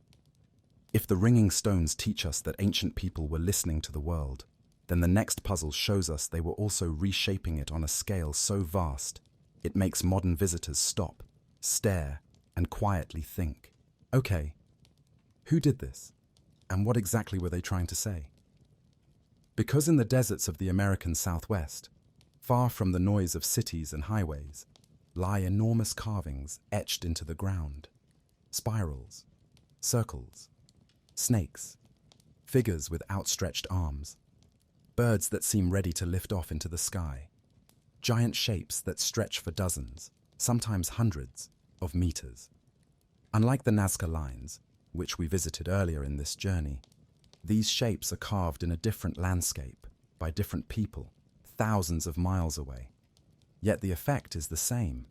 If the ringing stones teach us that ancient people were listening to the world, then the next puzzle shows us they were also reshaping it on a scale so vast, it makes modern visitors stop, stare, and quietly think. Okay, who did this? And what exactly were they trying to say? Because in the deserts of the American Southwest, far from the noise of cities and highways, lie enormous carvings etched into the ground. Spirals, circles, snakes, figures with outstretched arms, birds that seem ready to lift off into the sky, giant shapes that stretch for dozens, sometimes hundreds, of meters. Unlike the Nazca lines, which we visited earlier in this journey, these shapes are carved in a different landscape, by different people, thousands of miles away. Yet the effect is the same.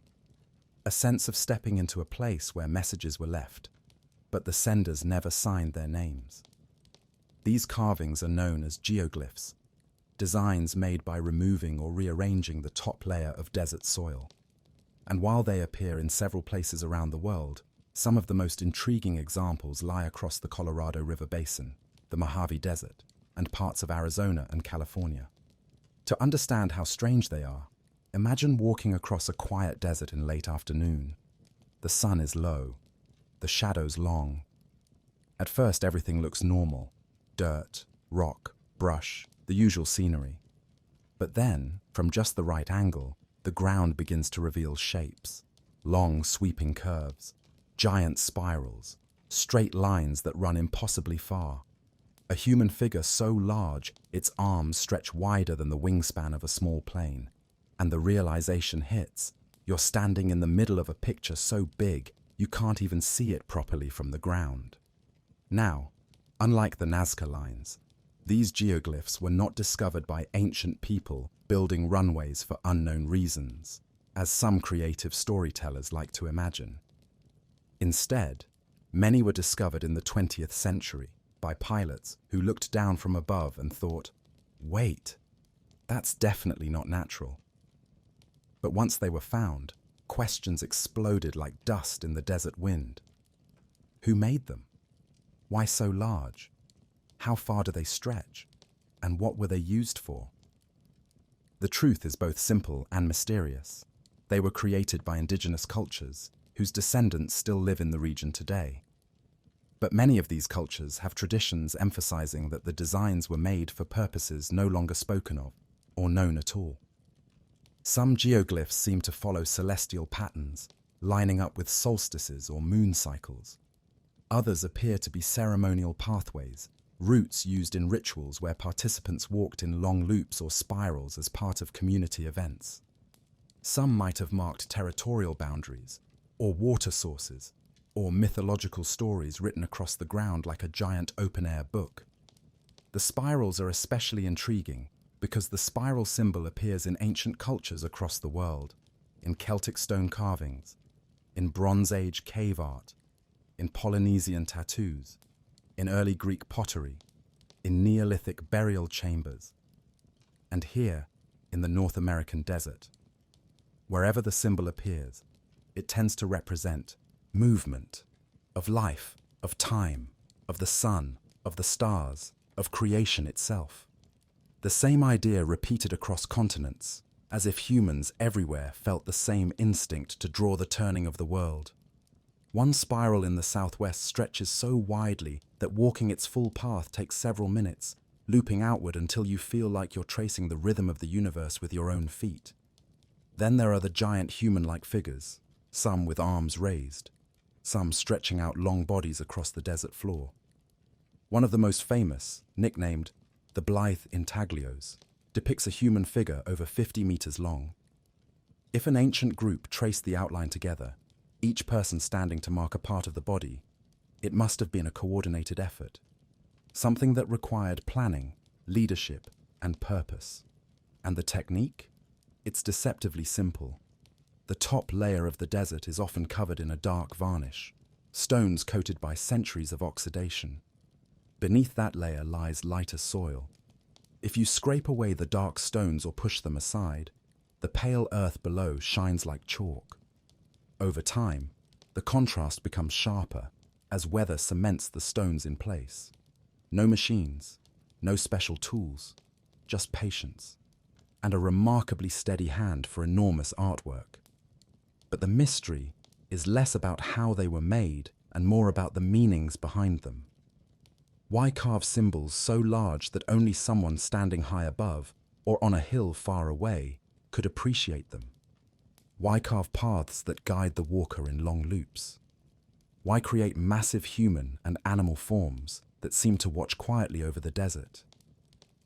A sense of stepping into a place where messages were left, but the senders never signed their names. These carvings are known as geoglyphs, designs made by removing or rearranging the top layer of desert soil. And while they appear in several places around the world, some of the most intriguing examples lie across the Colorado River Basin, the Mojave Desert, and parts of Arizona and California. To understand how strange they are, imagine walking across a quiet desert in late afternoon. The sun is low, the shadows long. At first everything looks normal: dirt, rock, brush, the usual scenery. But then, from just the right angle, the ground begins to reveal shapes, long sweeping curves, giant spirals, straight lines that run impossibly far. A human figure so large its arms stretch wider than the wingspan of a small plane. And the realization hits: you're standing in the middle of a picture so big you can't even see it properly from the ground. Now, unlike the Nazca lines, these geoglyphs were not discovered by ancient people building runways for unknown reasons, as some creative storytellers like to imagine. Instead, many were discovered in the 20th century by pilots who looked down from above and thought, wait, that's definitely not natural. But once they were found, questions exploded like dust in the desert wind. Who made them? Why so large? How far do they stretch? And what were they used for? The truth is both simple and mysterious. They were created by indigenous cultures, whose descendants still live in the region today. But many of these cultures have traditions emphasizing that the designs were made for purposes no longer spoken of or known at all. Some geoglyphs seem to follow celestial patterns, lining up with solstices or moon cycles. Others appear to be ceremonial pathways, routes used in rituals where participants walked in long loops or spirals as part of community events. Some might have marked territorial boundaries, or water sources, or mythological stories written across the ground like a giant open-air book. The spirals are especially intriguing because the spiral symbol appears in ancient cultures across the world, in Celtic stone carvings, in Bronze Age cave art, in Polynesian tattoos, in early Greek pottery, in Neolithic burial chambers, and here in the North American desert. Wherever the symbol appears, it tends to represent movement, of life, of time, of the sun, of the stars, of creation itself. The same idea repeated across continents, as if humans everywhere felt the same instinct to draw the turning of the world. One spiral in the southwest stretches so widely that walking its full path takes several minutes, looping outward until you feel like you're tracing the rhythm of the universe with your own feet. Then there are the giant human-like figures, some with arms raised, some stretching out long bodies across the desert floor. One of the most famous, nicknamed the Blithe Intaglios, depicts a human figure over 50 meters long. If an ancient group traced the outline together, each person standing to mark a part of the body, it must have been a coordinated effort, something that required planning, leadership, and purpose. And the technique? It's deceptively simple. The top layer of the desert is often covered in a dark varnish, stones coated by centuries of oxidation. Beneath that layer lies lighter soil. If you scrape away the dark stones or push them aside, the pale earth below shines like chalk. Over time, the contrast becomes sharper as weather cements the stones in place. No machines, no special tools, just patience, and a remarkably steady hand for enormous artwork. But the mystery is less about how they were made and more about the meanings behind them. Why carve symbols so large that only someone standing high above or on a hill far away could appreciate them? Why carve paths that guide the walker in long loops? Why create massive human and animal forms that seem to watch quietly over the desert?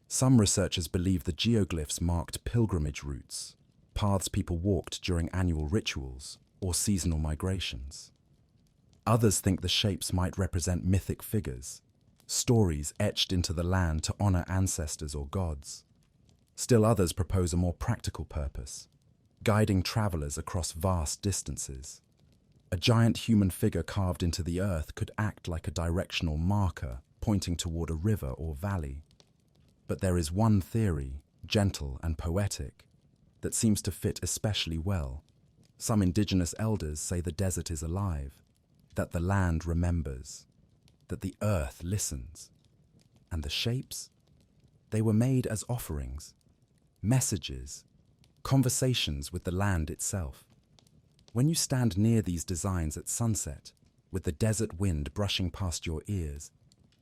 Some researchers believe the geoglyphs marked pilgrimage routes, paths people walked during annual rituals or seasonal migrations. Others think the shapes might represent mythic figures, stories etched into the land to honor ancestors or gods. Still others propose a more practical purpose, guiding travelers across vast distances. A giant human figure carved into the earth could act like a directional marker pointing toward a river or valley. But there is one theory, gentle and poetic, that seems to fit especially well. Some indigenous elders say the desert is alive, that the land remembers, that the earth listens. And the shapes? They were made as offerings, messages, conversations with the land itself. When you stand near these designs at sunset, with the desert wind brushing past your ears,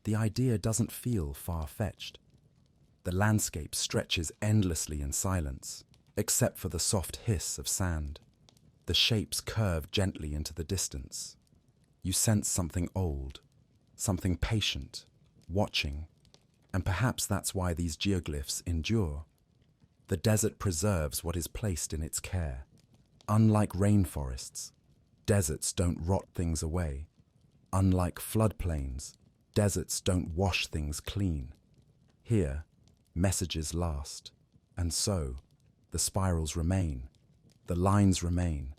the idea doesn't feel far-fetched. The landscape stretches endlessly in silence, except for the soft hiss of sand. The shapes curve gently into the distance. You sense something old, something patient, watching, and perhaps that's why these geoglyphs endure. The desert preserves what is placed in its care. Unlike rainforests, deserts don't rot things away. Unlike floodplains, deserts don't wash things clean. Here, messages last, and so, the spirals remain, the lines remain,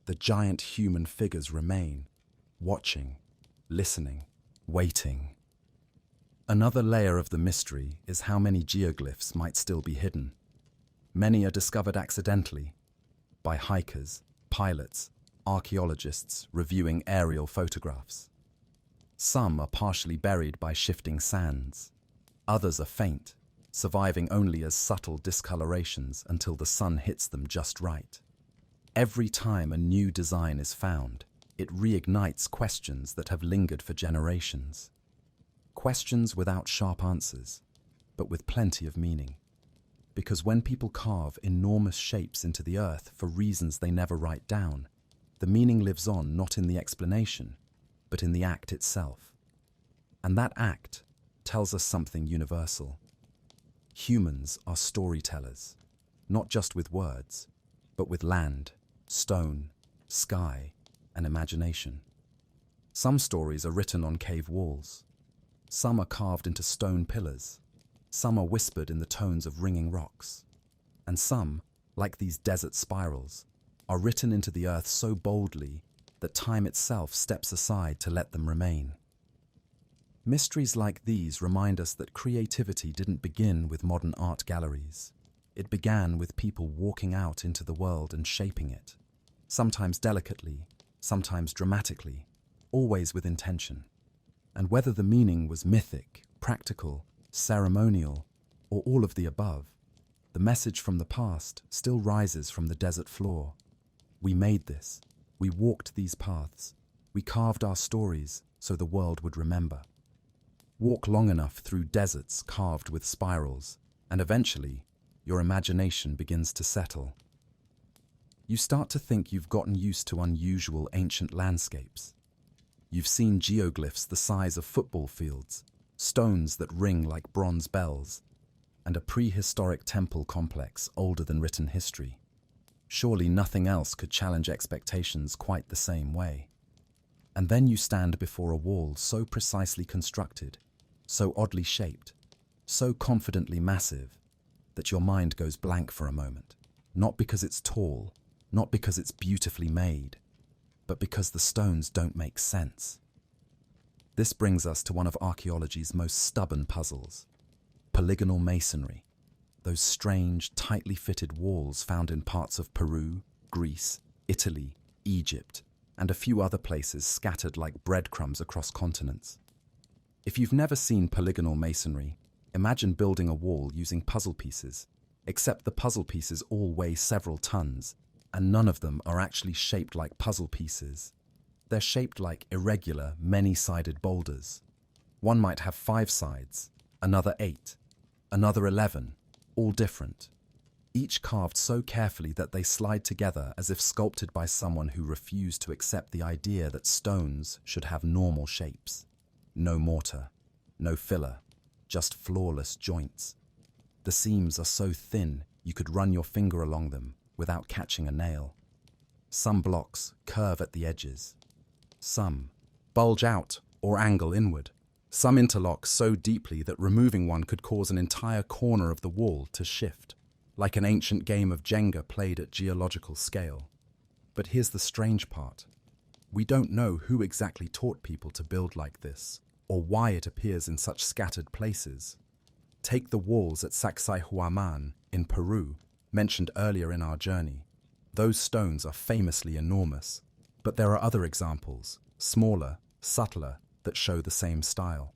the giant human figures remain, watching, listening, waiting. Another layer of the mystery is how many geoglyphs might still be hidden. Many are discovered accidentally, by hikers, pilots, archaeologists reviewing aerial photographs. Some are partially buried by shifting sands. Others are faint, surviving only as subtle discolorations until the sun hits them just right. Every time a new design is found, it reignites questions that have lingered for generations. Questions without sharp answers, but with plenty of meaning. Because when people carve enormous shapes into the earth for reasons they never write down, the meaning lives on not in the explanation, but in the act itself. And that act tells us something universal. Humans are storytellers, not just with words, but with land, stone, sky, and imagination. Some stories are written on cave walls. Some are carved into stone pillars. Some are whispered in the tones of ringing rocks. And some, like these desert spirals, are written into the earth so boldly that time itself steps aside to let them remain. Mysteries like these remind us that creativity didn't begin with modern art galleries. It began with people walking out into the world and shaping it, sometimes delicately, sometimes dramatically, always with intention. And whether the meaning was mythic, practical, ceremonial, or all of the above, the message from the past still rises from the desert floor. We made this. We walked these paths. We carved our stories so the world would remember. Walk long enough through deserts carved with spirals, and eventually, your imagination begins to settle. You start to think you've gotten used to unusual ancient landscapes, You've seen geoglyphs the size of football fields, stones that ring like bronze bells, and a prehistoric temple complex older than written history. Surely nothing else could challenge expectations quite the same way. And then you stand before a wall so precisely constructed, so oddly shaped, so confidently massive, that your mind goes blank for a moment. Not because it's tall, not because it's beautifully made, but because the stones don't make sense. This brings us to one of archaeology's most stubborn puzzles: polygonal masonry. Those strange, tightly fitted walls found in parts of Peru, Greece, Italy, Egypt, and a few other places scattered like breadcrumbs across continents. If you've never seen polygonal masonry, imagine building a wall using puzzle pieces, except the puzzle pieces all weigh several tons, and none of them are actually shaped like puzzle pieces. They're shaped like irregular, many-sided boulders. One might have 5 sides, another 8, another 11, all different, each carved so carefully that they slide together as if sculpted by someone who refused to accept the idea that stones should have normal shapes. No mortar, no filler, just flawless joints. The seams are so thin you could run your finger along them without catching a nail. Some blocks curve at the edges. Some bulge out or angle inward. Some interlock so deeply that removing one could cause an entire corner of the wall to shift, like an ancient game of Jenga played at geological scale. But here's the strange part. We don't know who exactly taught people to build like this, or why it appears in such scattered places. Take the walls at Sacsayhuaman in Peru, mentioned earlier in our journey. Those stones are famously enormous, but there are other examples, smaller, subtler, that show the same style.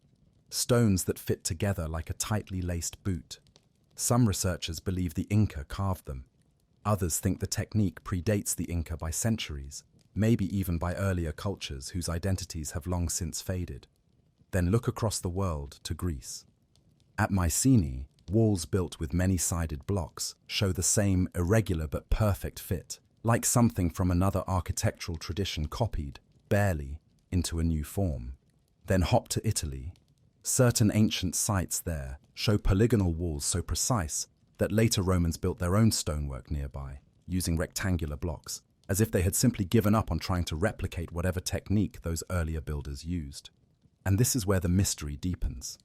Stones that fit together like a tightly laced boot. Some researchers believe the Inca carved them. Others think the technique predates the Inca by centuries, maybe even by earlier cultures whose identities have long since faded. Then look across the world to Greece. At Mycenae, walls built with many-sided blocks show the same irregular but perfect fit, like something from another architectural tradition copied, barely, into a new form. Then hop to Italy. Certain ancient sites there show polygonal walls so precise that later Romans built their own stonework nearby, using rectangular blocks, as if they had simply given up on trying to replicate whatever technique those earlier builders used. And this is where the mystery deepens.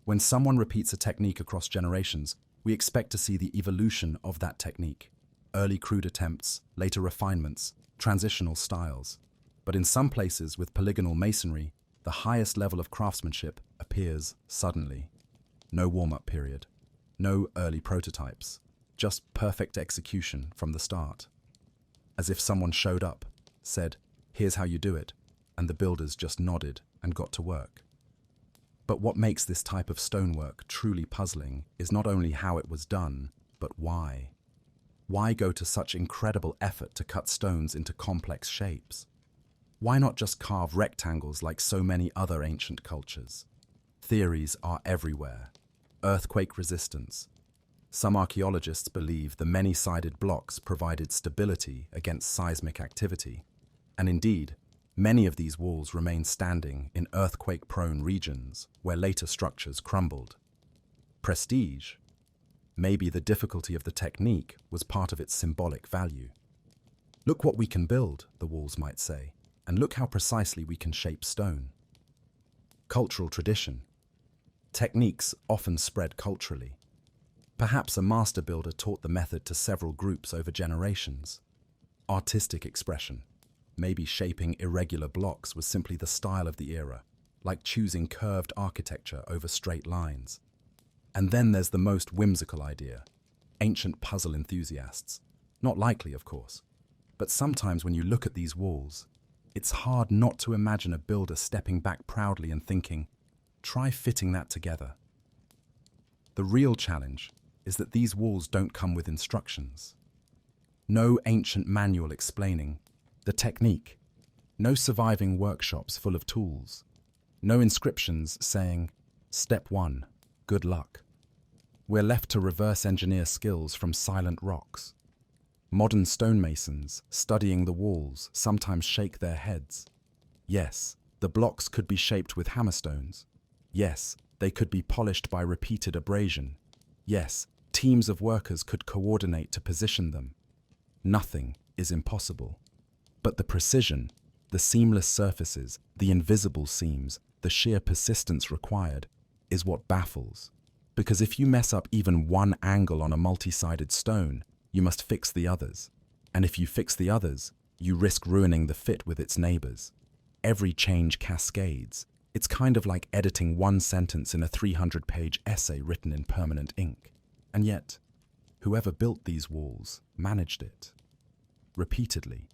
When someone repeats a technique across generations, we expect to see the evolution of that technique. Early crude attempts, later refinements, transitional styles. But in some places with polygonal masonry, the highest level of craftsmanship appears suddenly. No warm-up period, no early prototypes, just perfect execution from the start. As if someone showed up, said, "Here's how you do it," and the builders just nodded and got to work. But what makes this type of stonework truly puzzling is not only how it was done, but why. Why go to such incredible effort to cut stones into complex shapes? Why not just carve rectangles like so many other ancient cultures? Theories are everywhere. Earthquake resistance. Some archaeologists believe the many-sided blocks provided stability against seismic activity. And indeed, many of these walls remain standing in earthquake-prone regions where later structures crumbled. Prestige. Maybe the difficulty of the technique was part of its symbolic value. Look what we can build, the walls might say. And look how precisely we can shape stone. Cultural tradition. Techniques often spread culturally. Perhaps a master builder taught the method to several groups over generations. Artistic expression. Maybe shaping irregular blocks was simply the style of the era, like choosing curved architecture over straight lines. And then there's the most whimsical idea. Ancient puzzle enthusiasts. Not likely, of course. But sometimes when you look at these walls, it's hard not to imagine a builder stepping back proudly and thinking, try fitting that together. The real challenge is that these walls don't come with instructions. No ancient manual explaining the technique. No surviving workshops full of tools. No inscriptions saying, Step 1, good luck. We're left to reverse engineer skills from silent rocks. Modern stonemasons studying the walls sometimes shake their heads. Yes, The blocks could be shaped with hammerstones. Yes, they could be polished by repeated abrasion. Yes, teams of workers could coordinate to position them. Nothing is impossible. But the precision, the seamless surfaces, the invisible seams, the sheer persistence required is what baffles. Because if you mess up even one angle on a multi-sided stone, you must fix the others. And if you fix the others, you risk ruining the fit with its neighbors. Every change cascades. It's kind of like editing one sentence in a 300-page essay written in permanent ink. And yet, whoever built these walls managed it. Repeatedly.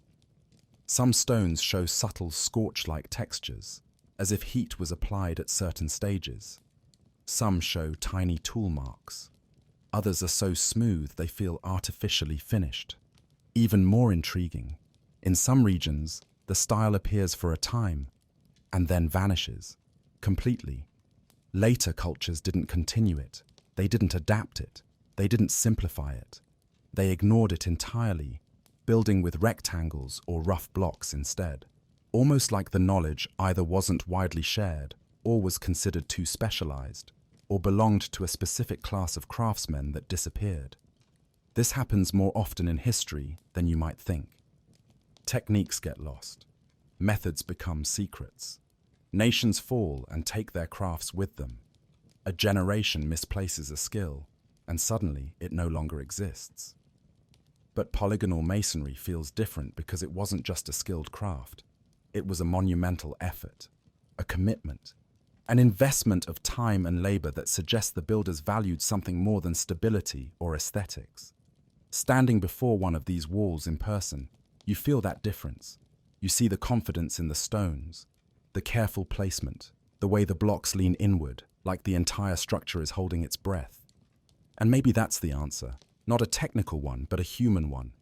Some stones show subtle scorch-like textures, as if heat was applied at certain stages. Some show tiny tool marks. Others are so smooth they feel artificially finished. Even more intriguing, in some regions, the style appears for a time and then vanishes completely. Later cultures didn't continue it. They didn't adapt it. They didn't simplify it. They ignored it entirely, building with rectangles or rough blocks instead. Almost like the knowledge either wasn't widely shared or was considered too specialized, or belonged to a specific class of craftsmen that disappeared. This happens more often in history than you might think. Techniques get lost. Methods become secrets. Nations fall and take their crafts with them. A generation misplaces a skill, and suddenly it no longer exists. But polygonal masonry feels different because it wasn't just a skilled craft. It was a monumental effort, a commitment, an investment of time and labor that suggests the builders valued something more than stability or aesthetics. Standing before one of these walls in person, you feel that difference. You see the confidence in the stones, the careful placement, the way the blocks lean inward, like the entire structure is holding its breath. And maybe that's the answer, not a technical one, but a human one.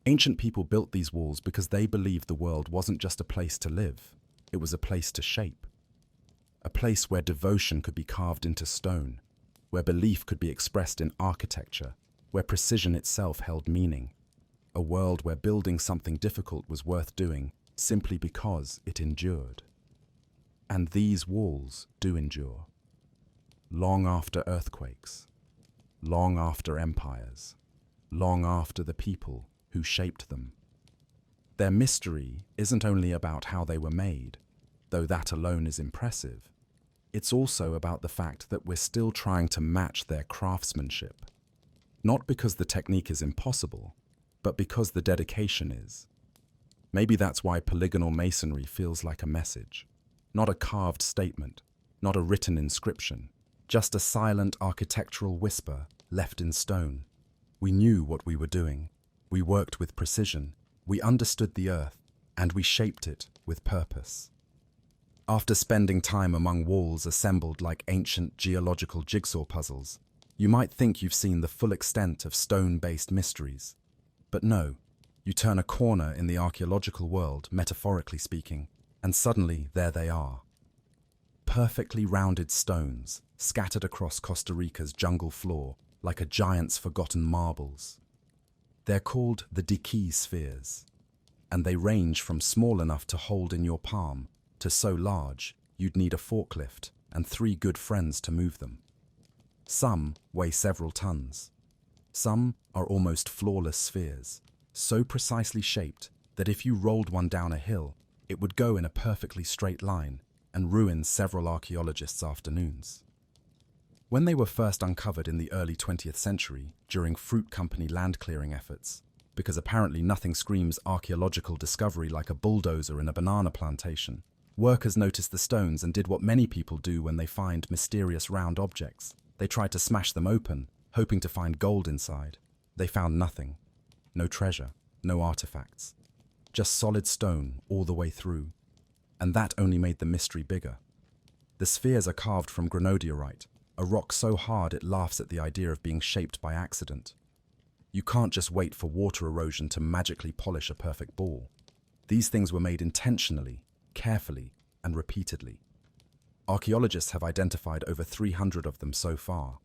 Ancient people built these walls because they believed the world wasn't just a place to live, it was a place to shape. A place where devotion could be carved into stone, where belief could be expressed in architecture, where precision itself held meaning. A world where building something difficult was worth doing simply because it endured. And these walls do endure. Long after earthquakes, long after empires, long after the people who shaped them. Their mystery isn't only about how they were made, though that alone is impressive. It's also about the fact that we're still trying to match their craftsmanship. Not because the technique is impossible, but because the dedication is. Maybe that's why polygonal masonry feels like a message. Not a carved statement, not a written inscription, just a silent architectural whisper left in stone. We knew what we were doing. We worked with precision. We understood the earth, and we shaped it with purpose. After spending time among walls assembled like ancient geological jigsaw puzzles, you might think you've seen the full extent of stone-based mysteries. But no, you turn a corner in the archaeological world, metaphorically speaking, and suddenly there they are. Perfectly rounded stones, scattered across Costa Rica's jungle floor like a giant's forgotten marbles. They're called the Diki spheres, and they range from small enough to hold in your palm to so large you'd need a forklift and 3 good friends to move them. Some weigh several tons. Some are almost flawless spheres, so precisely shaped that if you rolled one down a hill, it would go in a perfectly straight line and ruin several archaeologists' afternoons. When they were first uncovered in the early 20th century during fruit company land clearing efforts, because apparently nothing screams archaeological discovery like a bulldozer in a banana plantation, workers noticed the stones and did what many people do when they find mysterious round objects. They tried to smash them open, hoping to find gold inside. They found nothing. No treasure, no artifacts. Just solid stone all the way through. And that only made the mystery bigger. The spheres are carved from granodiorite, a rock so hard it laughs at the idea of being shaped by accident. You can't just wait for water erosion to magically polish a perfect ball. These things were made intentionally, carefully, and repeatedly. Archaeologists have identified over 300 of them so far.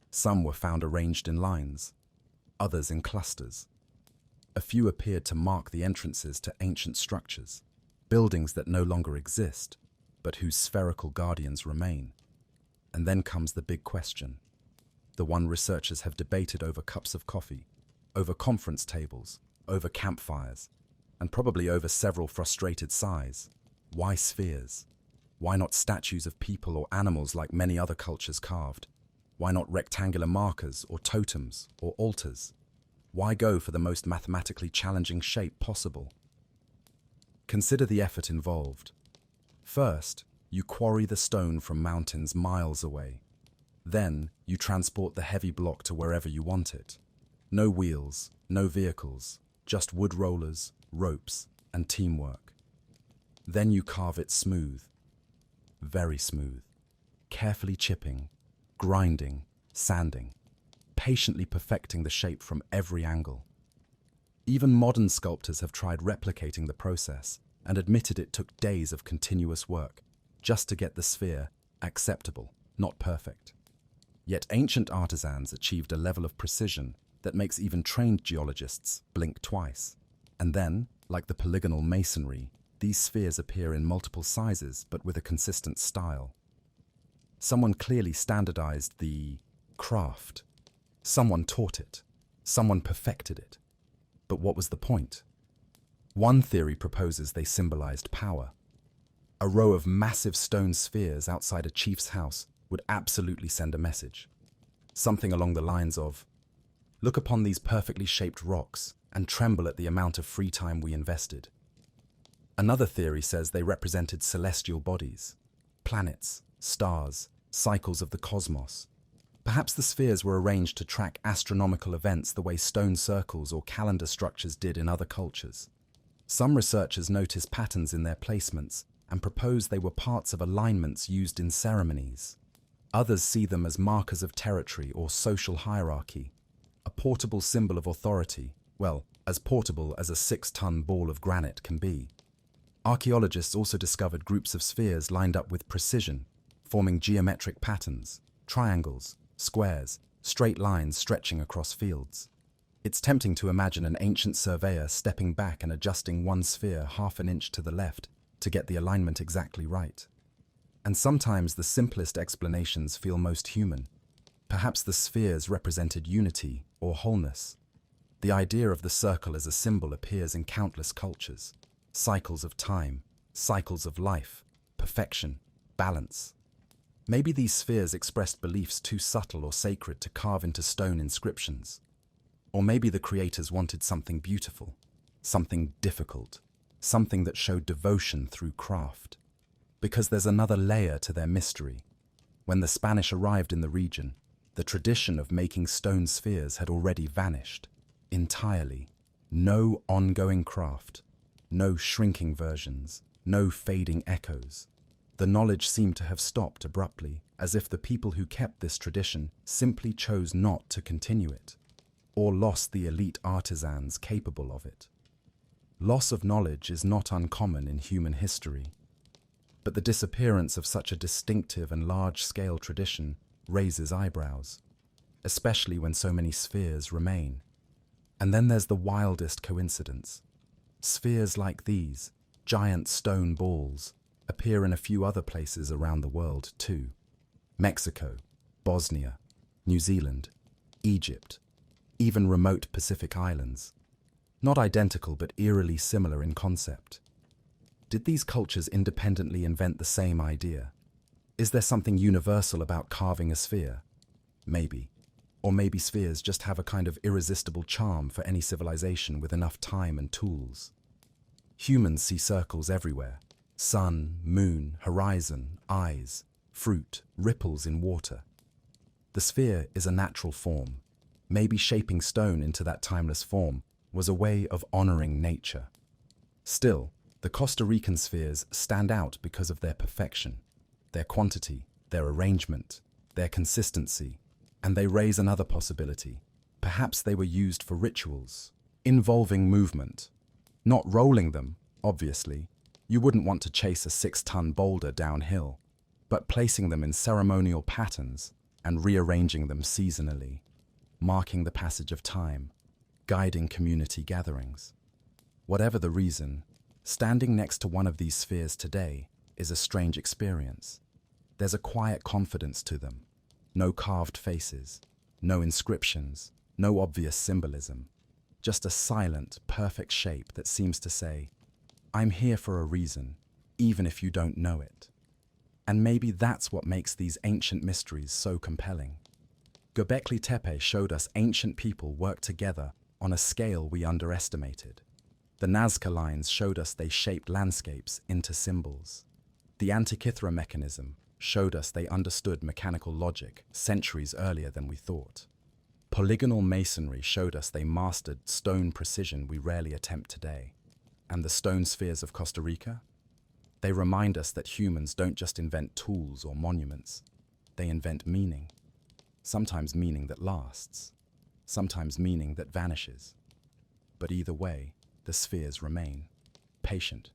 Some were found arranged in lines, others in clusters. A few appeared to mark the entrances to ancient structures, buildings that no longer exist, but whose spherical guardians remain. And then comes the big question, the one researchers have debated over cups of coffee, over conference tables, over campfires, and probably over several frustrated sighs. Why spheres? Why not statues of people or animals like many other cultures carved? Why not rectangular markers or totems or altars? Why go for the most mathematically challenging shape possible? Consider the effort involved. First, you quarry the stone from mountains miles away. Then, you transport the heavy block to wherever you want it. No wheels, no vehicles, just wood rollers, ropes, and teamwork. Then you carve it smooth, very smooth, carefully chipping, grinding, sanding, patiently perfecting the shape from every angle. Even modern sculptors have tried replicating the process and admitted it took days of continuous work just to get the sphere acceptable, not perfect. Yet ancient artisans achieved a level of precision that makes even trained geologists blink twice. And then, like the polygonal masonry, these spheres appear in multiple sizes but with a consistent style. Someone clearly standardized the craft. Someone taught it. Someone perfected it. But what was the point? One theory proposes they symbolized power. A row of massive stone spheres outside a chief's house would absolutely send a message. Something along the lines of, "Look upon these perfectly shaped rocks and tremble at the amount of free time we invested." Another theory says they represented celestial bodies, planets, stars, cycles of the cosmos. Perhaps the spheres were arranged to track astronomical events the way stone circles or calendar structures did in other cultures. Some researchers notice patterns in their placements and propose they were parts of alignments used in ceremonies. Others see them as markers of territory or social hierarchy, a portable symbol of authority, well, as portable as a 6-ton ball of granite can be. Archaeologists also discovered groups of spheres lined up with precision, forming geometric patterns, triangles, squares, straight lines stretching across fields. It's tempting to imagine an ancient surveyor stepping back and adjusting one sphere half an inch to the left to get the alignment exactly right. And sometimes the simplest explanations feel most human. Perhaps the spheres represented unity or wholeness. The idea of the circle as a symbol appears in countless cultures. Cycles of time, cycles of life, perfection, balance. Maybe these spheres expressed beliefs too subtle or sacred to carve into stone inscriptions. Or maybe the creators wanted something beautiful, something difficult, something that showed devotion through craft. Because there's another layer to their mystery. When the Spanish arrived in the region, the tradition of making stone spheres had already vanished. Entirely. No ongoing craft. No shrinking versions. No fading echoes. The knowledge seemed to have stopped abruptly, as if the people who kept this tradition simply chose not to continue it, or lost the elite artisans capable of it. Loss of knowledge is not uncommon in human history, but the disappearance of such a distinctive and large-scale tradition raises eyebrows, especially when so many spheres remain. And then there's the wildest coincidence. Spheres like these, giant stone balls, appear in a few other places around the world too. Mexico, Bosnia, New Zealand, Egypt, even remote Pacific islands. Not identical but eerily similar in concept. Did these cultures independently invent the same idea? Is there something universal about carving a sphere? Maybe. Or maybe spheres just have a kind of irresistible charm for any civilization with enough time and tools. Humans see circles everywhere. Sun, moon, horizon, eyes, fruit, ripples in water. The sphere is a natural form. Maybe shaping stone into that timeless form was a way of honoring nature. Still, the Costa Rican spheres stand out because of their perfection, their quantity, their arrangement, their consistency, and they raise another possibility. Perhaps they were used for rituals, involving movement. Not rolling them, obviously. You wouldn't want to chase a 6-ton boulder downhill, but placing them in ceremonial patterns and rearranging them seasonally, marking the passage of time, guiding community gatherings. Whatever the reason, standing next to one of these spheres today is a strange experience. There's a quiet confidence to them. No carved faces, no inscriptions, no obvious symbolism. Just a silent, perfect shape that seems to say, I'm here for a reason, even if you don't know it. And maybe that's what makes these ancient mysteries so compelling. Göbekli Tepe showed us ancient people work together on a scale we underestimated. The Nazca lines showed us they shaped landscapes into symbols. The Antikythera mechanism showed us they understood mechanical logic centuries earlier than we thought. Polygonal masonry showed us they mastered stone precision we rarely attempt today. And the stone spheres of Costa Rica? They remind us that humans don't just invent tools or monuments. They invent meaning. Sometimes meaning that lasts. Sometimes meaning that vanishes. But either way, the spheres remain. Patient.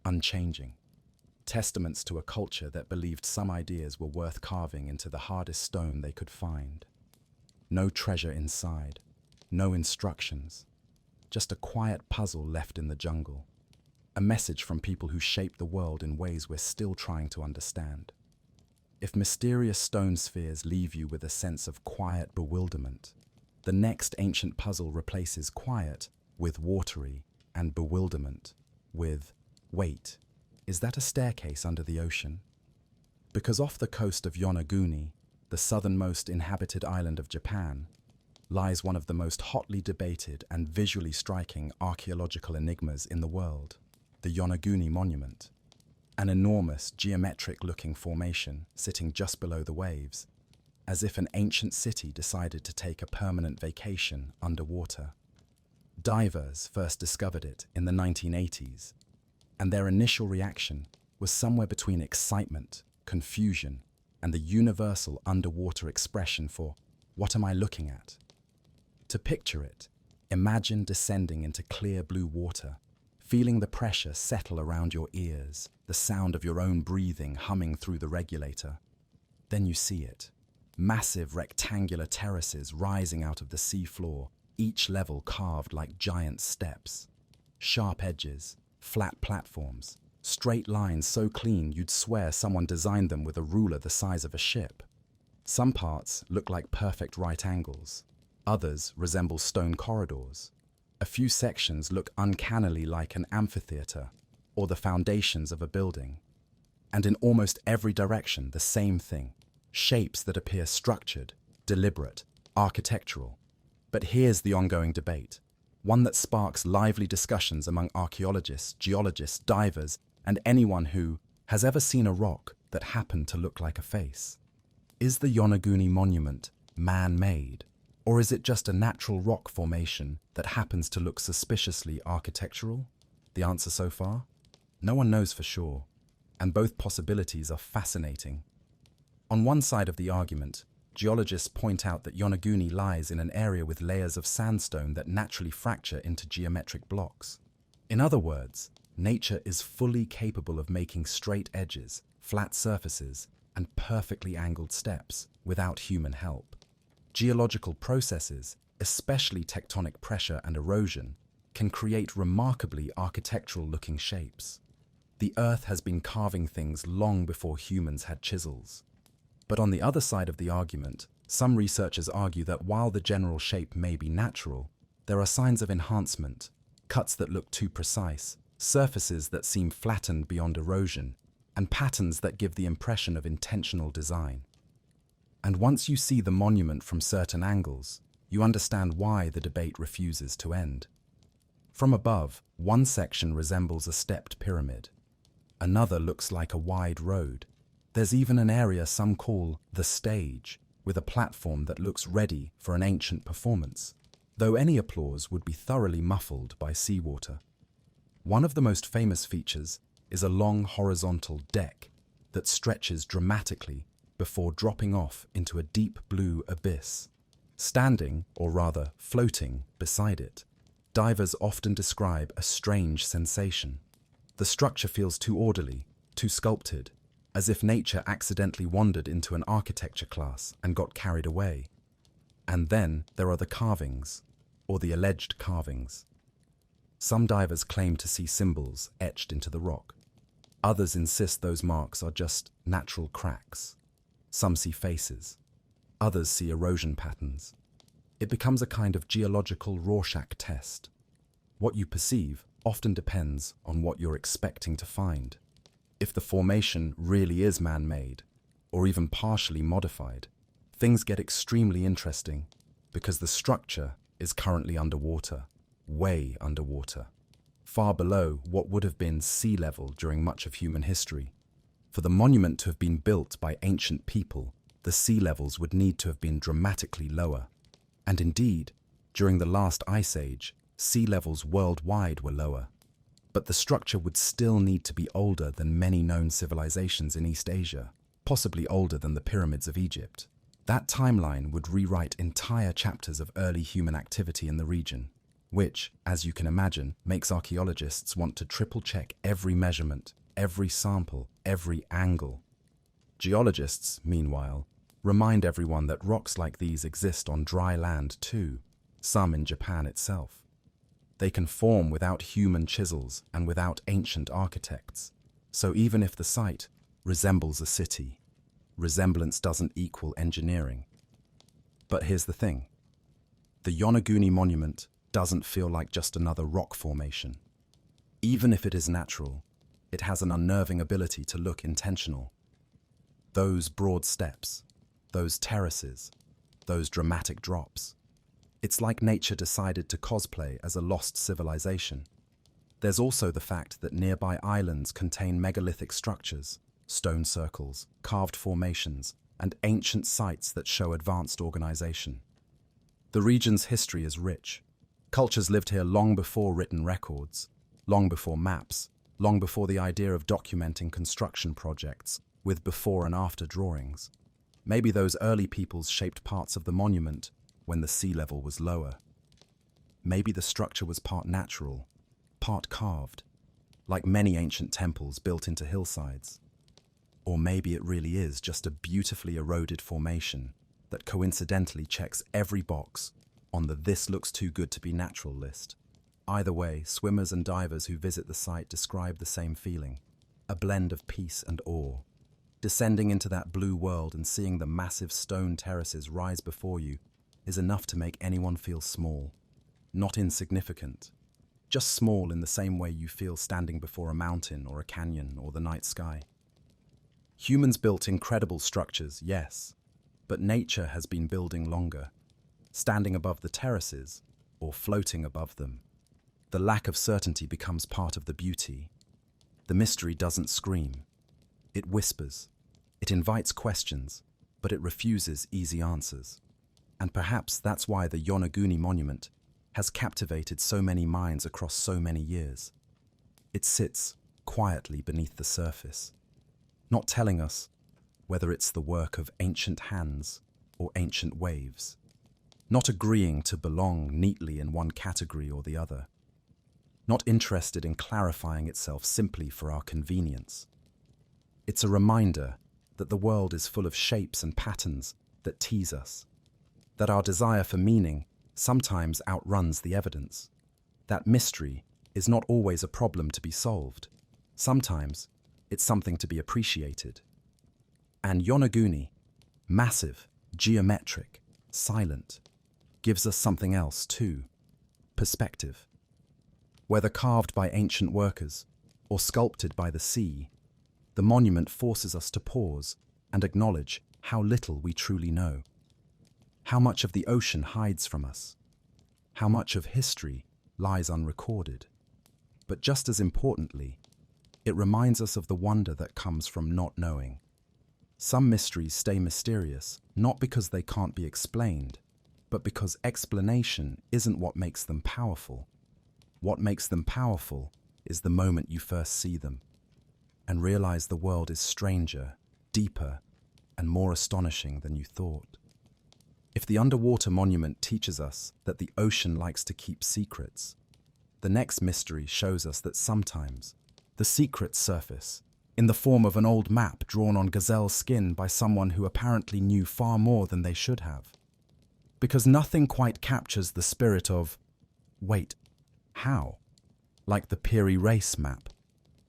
Unchanging. Testaments to a culture that believed some ideas were worth carving into the hardest stone they could find. No treasure inside. No instructions. Just a quiet puzzle left in the jungle. A message from people who shaped the world in ways we're still trying to understand. If mysterious stone spheres leave you with a sense of quiet bewilderment, the next ancient puzzle replaces quiet with watery and bewilderment with, wait, is that a staircase under the ocean? Because off the coast of Yonaguni, the southernmost inhabited island of Japan, lies one of the most hotly debated and visually striking archaeological enigmas in the world, the Yonaguni Monument. An enormous, geometric-looking formation sitting just below the waves, as if an ancient city decided to take a permanent vacation underwater. Divers first discovered it in the 1980s, and their initial reaction was somewhere between excitement, confusion, and the universal underwater expression for, what am I looking at? To picture it, imagine descending into clear blue water, feeling the pressure settle around your ears, the sound of your own breathing humming through the regulator. Then you see it. Massive rectangular terraces rising out of the sea floor, each level carved like giant steps. Sharp edges, flat platforms, straight lines so clean you'd swear someone designed them with a ruler the size of a ship. Some parts look like perfect right angles. Others resemble stone corridors. A few sections look uncannily like an amphitheater or the foundations of a building. And in almost every direction, the same thing. Shapes that appear structured, deliberate, architectural. But here's the ongoing debate, one that sparks lively discussions among archaeologists, geologists, divers, and anyone who has ever seen a rock that happened to look like a face. Is the Yonaguni Monument man-made? Or is it just a natural rock formation that happens to look suspiciously architectural? The answer so far? No one knows for sure, and both possibilities are fascinating. On one side of the argument, geologists point out that Yonaguni lies in an area with layers of sandstone that naturally fracture into geometric blocks. In other words, nature is fully capable of making straight edges, flat surfaces, and perfectly angled steps without human help. Geological processes, especially tectonic pressure and erosion, can create remarkably architectural-looking shapes. The Earth has been carving things long before humans had chisels. But on the other side of the argument, some researchers argue that while the general shape may be natural, there are signs of enhancement, cuts that look too precise, surfaces that seem flattened beyond erosion, and patterns that give the impression of intentional design. And once you see the monument from certain angles, you understand why the debate refuses to end. From above, one section resembles a stepped pyramid. Another looks like a wide road. There's even an area some call the stage, with a platform that looks ready for an ancient performance, though any applause would be thoroughly muffled by seawater. One of the most famous features is a long horizontal deck that stretches dramatically before dropping off into a deep blue abyss. Standing, or rather floating, beside it, divers often describe a strange sensation. The structure feels too orderly, too sculpted, as if nature accidentally wandered into an architecture class and got carried away. And then there are the carvings, or the alleged carvings. Some divers claim to see symbols etched into the rock. Others insist those marks are just natural cracks. Some see faces. Others see erosion patterns. It becomes a kind of geological Rorschach test. What you perceive often depends on what you're expecting to find. If the formation really is man-made, or even partially modified, things get extremely interesting because the structure is currently underwater, way underwater, far below what would have been sea level during much of human history. For the monument to have been built by ancient people, the sea levels would need to have been dramatically lower. And indeed, during the last ice age, sea levels worldwide were lower. But the structure would still need to be older than many known civilizations in East Asia, possibly older than the pyramids of Egypt. That timeline would rewrite entire chapters of early human activity in the region, which, as you can imagine, makes archaeologists want to triple-check every measurement, every sample, every angle. Geologists, meanwhile, remind everyone that rocks like these exist on dry land too, some in Japan itself. They can form without human chisels and without ancient architects. So even if the site resembles a city, resemblance doesn't equal engineering. But here's the thing. The Yonaguni monument doesn't feel like just another rock formation. Even if it is natural, it has an unnerving ability to look intentional. Those broad steps, those terraces, those dramatic drops. It's like nature decided to cosplay as a lost civilization. There's also the fact that nearby islands contain megalithic structures, stone circles, carved formations, and ancient sites that show advanced organization. The region's history is rich. Cultures lived here long before written records, long before maps, long before the idea of documenting construction projects with before and after drawings. Maybe those early peoples shaped parts of the monument when the sea level was lower. Maybe the structure was part natural, part carved, like many ancient temples built into hillsides. Or maybe it really is just a beautifully eroded formation that coincidentally checks every box on the "this looks too good to be natural" list. Either way, swimmers and divers who visit the site describe the same feeling, a blend of peace and awe. Descending into that blue world and seeing the massive stone terraces rise before you is enough to make anyone feel small, not insignificant, just small in the same way you feel standing before a mountain or a canyon or the night sky. Humans built incredible structures, yes, but nature has been building longer, standing above the terraces or floating above them. The lack of certainty becomes part of the beauty. The mystery doesn't scream. It whispers. It invites questions, but it refuses easy answers. And perhaps that's why the Yonaguni monument has captivated so many minds across so many years. It sits quietly beneath the surface, not telling us whether it's the work of ancient hands or ancient waves, not agreeing to belong neatly in one category or the other, not interested in clarifying itself simply for our convenience. It's a reminder that the world is full of shapes and patterns that tease us, that our desire for meaning sometimes outruns the evidence, that mystery is not always a problem to be solved. Sometimes it's something to be appreciated. And Yonaguni, massive, geometric, silent, gives us something else too, perspective. Whether carved by ancient workers or sculpted by the sea, the monument forces us to pause and acknowledge how little we truly know. How much of the ocean hides from us. How much of history lies unrecorded. But just as importantly, it reminds us of the wonder that comes from not knowing. Some mysteries stay mysterious, not because they can't be explained, but because explanation isn't what makes them powerful. What makes them powerful is the moment you first see them and realize the world is stranger, deeper, and more astonishing than you thought. If the underwater monument teaches us that the ocean likes to keep secrets, the next mystery shows us that sometimes the secrets surface in the form of an old map drawn on gazelle skin by someone who apparently knew far more than they should have. Because nothing quite captures the spirit of, wait, how? Like the Piri Reis map,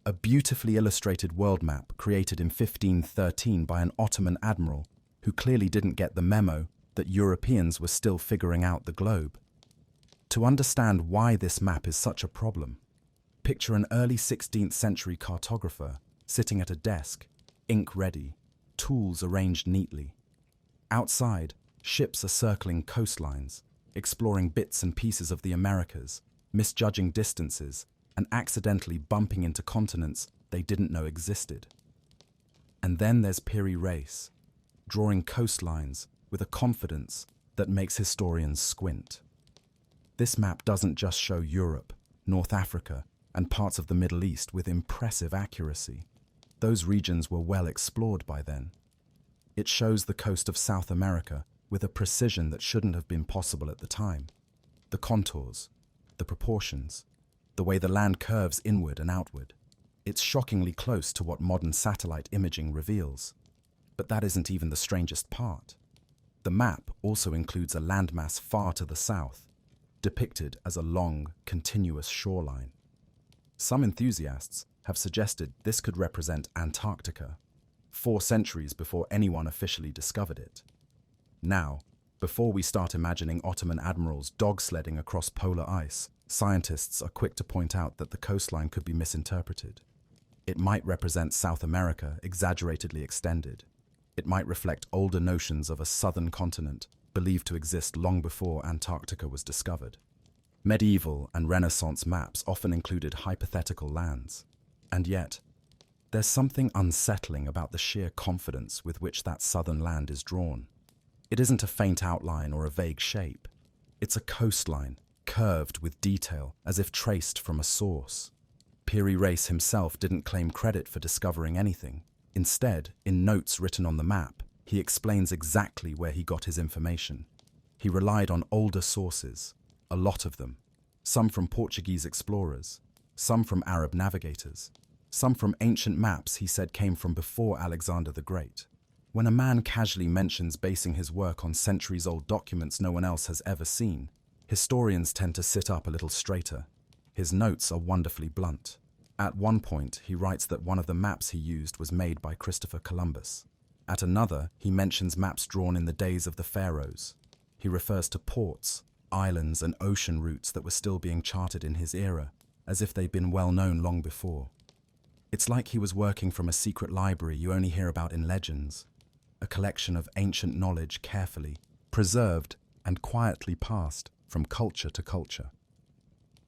a beautifully illustrated world map created in 1513 by an Ottoman admiral who clearly didn't get the memo that Europeans were still figuring out the globe. To understand why this map is such a problem, picture an early 16th century cartographer sitting at a desk, ink ready, tools arranged neatly. Outside, ships are circling coastlines, exploring bits and pieces of the Americas, misjudging distances, and accidentally bumping into continents they didn't know existed. And then there's Piri Reis, drawing coastlines with a confidence that makes historians squint. This map doesn't just show Europe, North Africa, and parts of the Middle East with impressive accuracy. Those regions were well explored by then. It shows the coast of South America with a precision that shouldn't have been possible at the time. The contours, the proportions, the way the land curves inward and outward. It's shockingly close to what modern satellite imaging reveals. But that isn't even the strangest part. The map also includes a landmass far to the south, depicted as a long, continuous shoreline. Some enthusiasts have suggested this could represent Antarctica, 4 centuries before anyone officially discovered it. Now, before we start imagining Ottoman admirals dog-sledding across polar ice, scientists are quick to point out that the coastline could be misinterpreted. It might represent South America exaggeratedly extended. It might reflect older notions of a southern continent believed to exist long before Antarctica was discovered. Medieval and Renaissance maps often included hypothetical lands. And yet, there's something unsettling about the sheer confidence with which that southern land is drawn. It isn't a faint outline or a vague shape. It's a coastline, curved with detail, as if traced from a source. Piri Reis himself didn't claim credit for discovering anything. Instead, in notes written on the map, he explains exactly where he got his information. He relied on older sources, a lot of them, some from Portuguese explorers, some from Arab navigators, some from ancient maps he said came from before Alexander the Great. When a man casually mentions basing his work on centuries-old documents no one else has ever seen, historians tend to sit up a little straighter. His notes are wonderfully blunt. At one point, he writes that one of the maps he used was made by Christopher Columbus. At another, he mentions maps drawn in the days of the pharaohs. He refers to ports, islands, and ocean routes that were still being charted in his era, as if they'd been well known long before. It's like he was working from a secret library you only hear about in legends, a collection of ancient knowledge carefully preserved and quietly passed from culture to culture.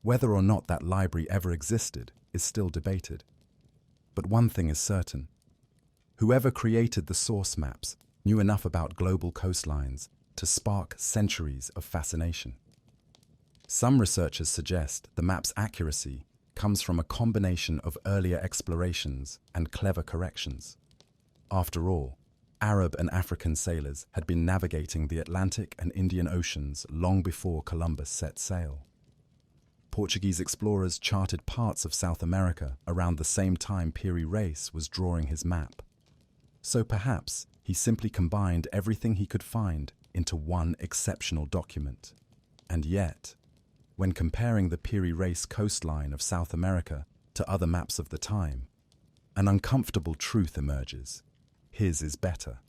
Whether or not that library ever existed is still debated. But one thing is certain. Whoever created the source maps knew enough about global coastlines to spark centuries of fascination. Some researchers suggest the map's accuracy comes from a combination of earlier explorations and clever corrections. After all, Arab and African sailors had been navigating the Atlantic and Indian Oceans long before Columbus set sail. Portuguese explorers charted parts of South America around the same time Piri Reis was drawing his map. So perhaps he simply combined everything he could find into one exceptional document. And yet, when comparing the Piri Reis coastline of South America to other maps of the time, an uncomfortable truth emerges. His is better,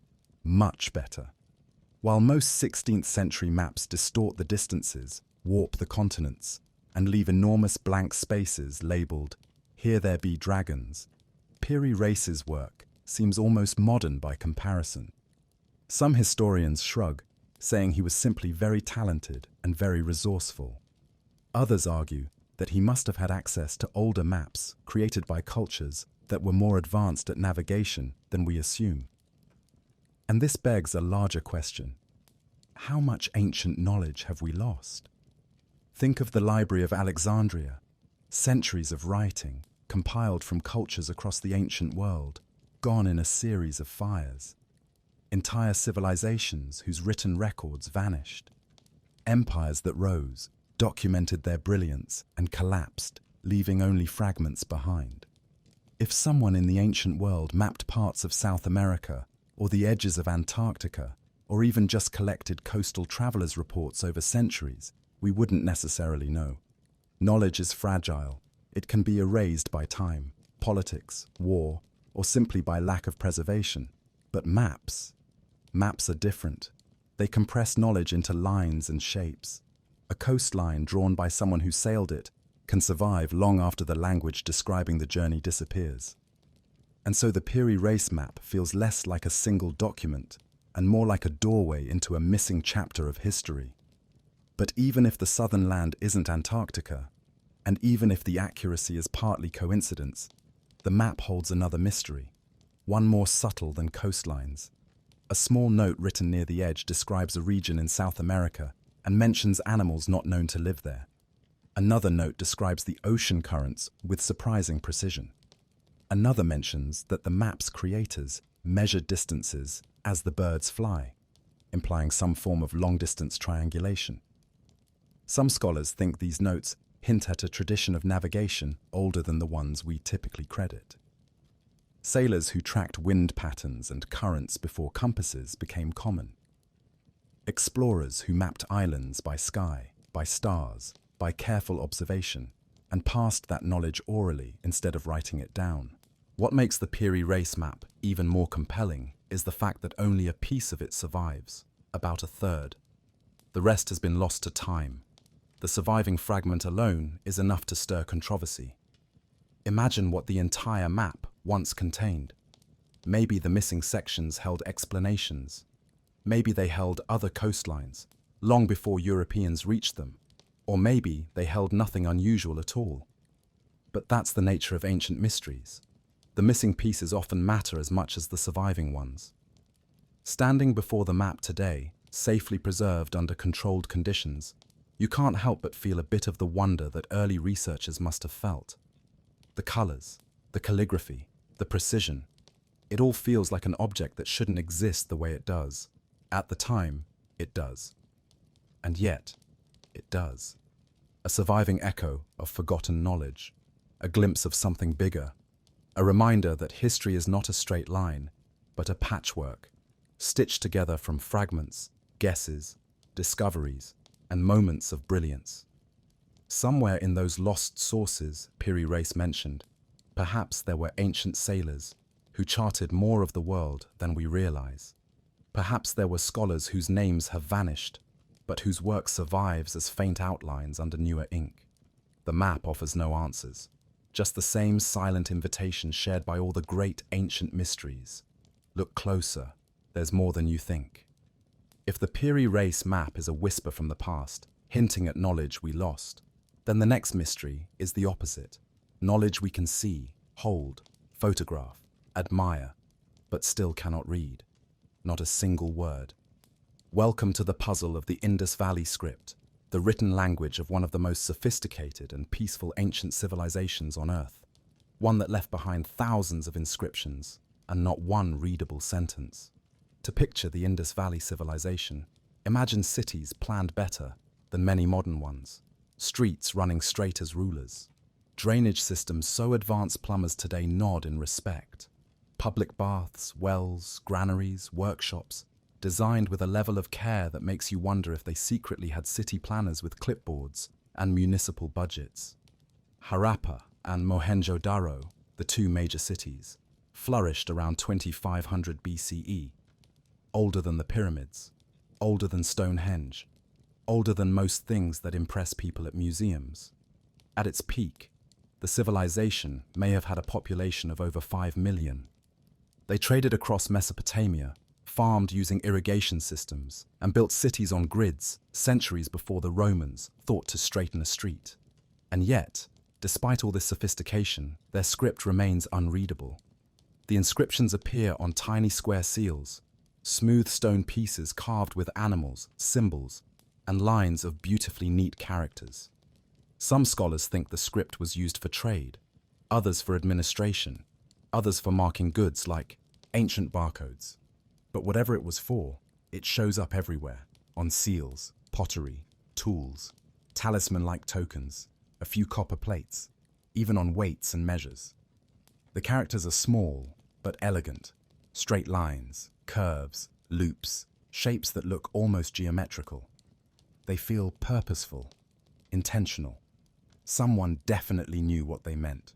much better. While most 16th century maps distort the distances, warp the continents, and leave enormous blank spaces labelled, "Here there be dragons," Piri Reis's work seems almost modern by comparison. Some historians shrug, saying he was simply very talented and very resourceful. Others argue that he must have had access to older maps created by cultures that were more advanced at navigation than we assume. And this begs a larger question. How much ancient knowledge have we lost? Think of the Library of Alexandria, centuries of writing, compiled from cultures across the ancient world, gone in a series of fires. Entire civilizations whose written records vanished. Empires that rose, documented their brilliance, and collapsed, leaving only fragments behind. If someone in the ancient world mapped parts of South America, or the edges of Antarctica, or even just collected coastal travelers' reports over centuries, we wouldn't necessarily know. Knowledge is fragile. It can be erased by time. politics, war, or simply by lack of preservation. But maps are different. They compress knowledge into lines and shapes. A coastline drawn by someone who sailed it can survive long after the language describing the journey disappears. And so the Piri Reis map feels less like a single document and more like a doorway into a missing chapter of history. But even if the southern land isn't Antarctica, and even if the accuracy is partly coincidence, the map holds another mystery, one more subtle than coastlines. A small note written near the edge describes a region in South America and mentions animals not known to live there. Another note describes the ocean currents with surprising precision. Another mentions that the map's creators measured distances as the birds fly, implying some form of long-distance triangulation. Some scholars think these notes hint at a tradition of navigation older than the ones we typically credit. Sailors who tracked wind patterns and currents before compasses became common. Explorers who mapped islands by sky, by stars, by careful observation, and passed that knowledge orally instead of writing it down. What makes the Piri Reis map even more compelling is the fact that only a piece of it survives, about a third. The rest has been lost to time. The surviving fragment alone is enough to stir controversy. Imagine what the entire map once contained. Maybe the missing sections held explanations. Maybe they held other coastlines, long before Europeans reached them. Or maybe they held nothing unusual at all. But that's the nature of ancient mysteries. The missing pieces often matter as much as the surviving ones. Standing before the map today, safely preserved under controlled conditions, you can't help but feel a bit of the wonder that early researchers must have felt. The colors, the calligraphy, the precision. It all feels like an object that shouldn't exist the way it does. At the time, it does. And yet, it does. A surviving echo of forgotten knowledge, a glimpse of something bigger, a reminder that history is not a straight line, but a patchwork, stitched together from fragments, guesses, discoveries, and moments of brilliance. Somewhere in those lost sources Piri Reis mentioned, perhaps there were ancient sailors who charted more of the world than we realize. Perhaps there were scholars whose names have vanished, but whose work survives as faint outlines under newer ink. The map offers no answers, just the same silent invitation shared by all the great ancient mysteries. Look closer, there's more than you think. If the Piri Reis map is a whisper from the past, hinting at knowledge we lost, then the next mystery is the opposite. Knowledge we can see, hold, photograph, admire, but still cannot read. Not a single word. Welcome to the puzzle of the Indus Valley script, the written language of one of the most sophisticated and peaceful ancient civilizations on Earth. One that left behind thousands of inscriptions and not one readable sentence. To picture the Indus Valley civilization, imagine cities planned better than many modern ones, streets running straight as rulers, drainage systems so advanced plumbers today nod in respect, public baths, wells, granaries, workshops, designed with a level of care that makes you wonder if they secretly had city planners with clipboards and municipal budgets. Harappa and Mohenjo-Daro, the two major cities, flourished around 2500 BCE, older than the pyramids, older than Stonehenge, older than most things that impress people at museums. At its peak, the civilization may have had a population of over 5 million. They traded across Mesopotamia, farmed using irrigation systems, and built cities on grids centuries before the Romans thought to straighten a street. And yet, despite all this sophistication, their script remains unreadable. The inscriptions appear on tiny square seals, smooth stone pieces carved with animals, symbols, and lines of beautifully neat characters. Some scholars think the script was used for trade, others for administration, others for marking goods like ancient barcodes. But whatever it was for, it shows up everywhere, on seals, pottery, tools, talisman-like tokens, a few copper plates, even on weights and measures. The characters are small, but elegant, straight lines, curves, loops, shapes that look almost geometrical. They feel purposeful, intentional. Someone definitely knew what they meant.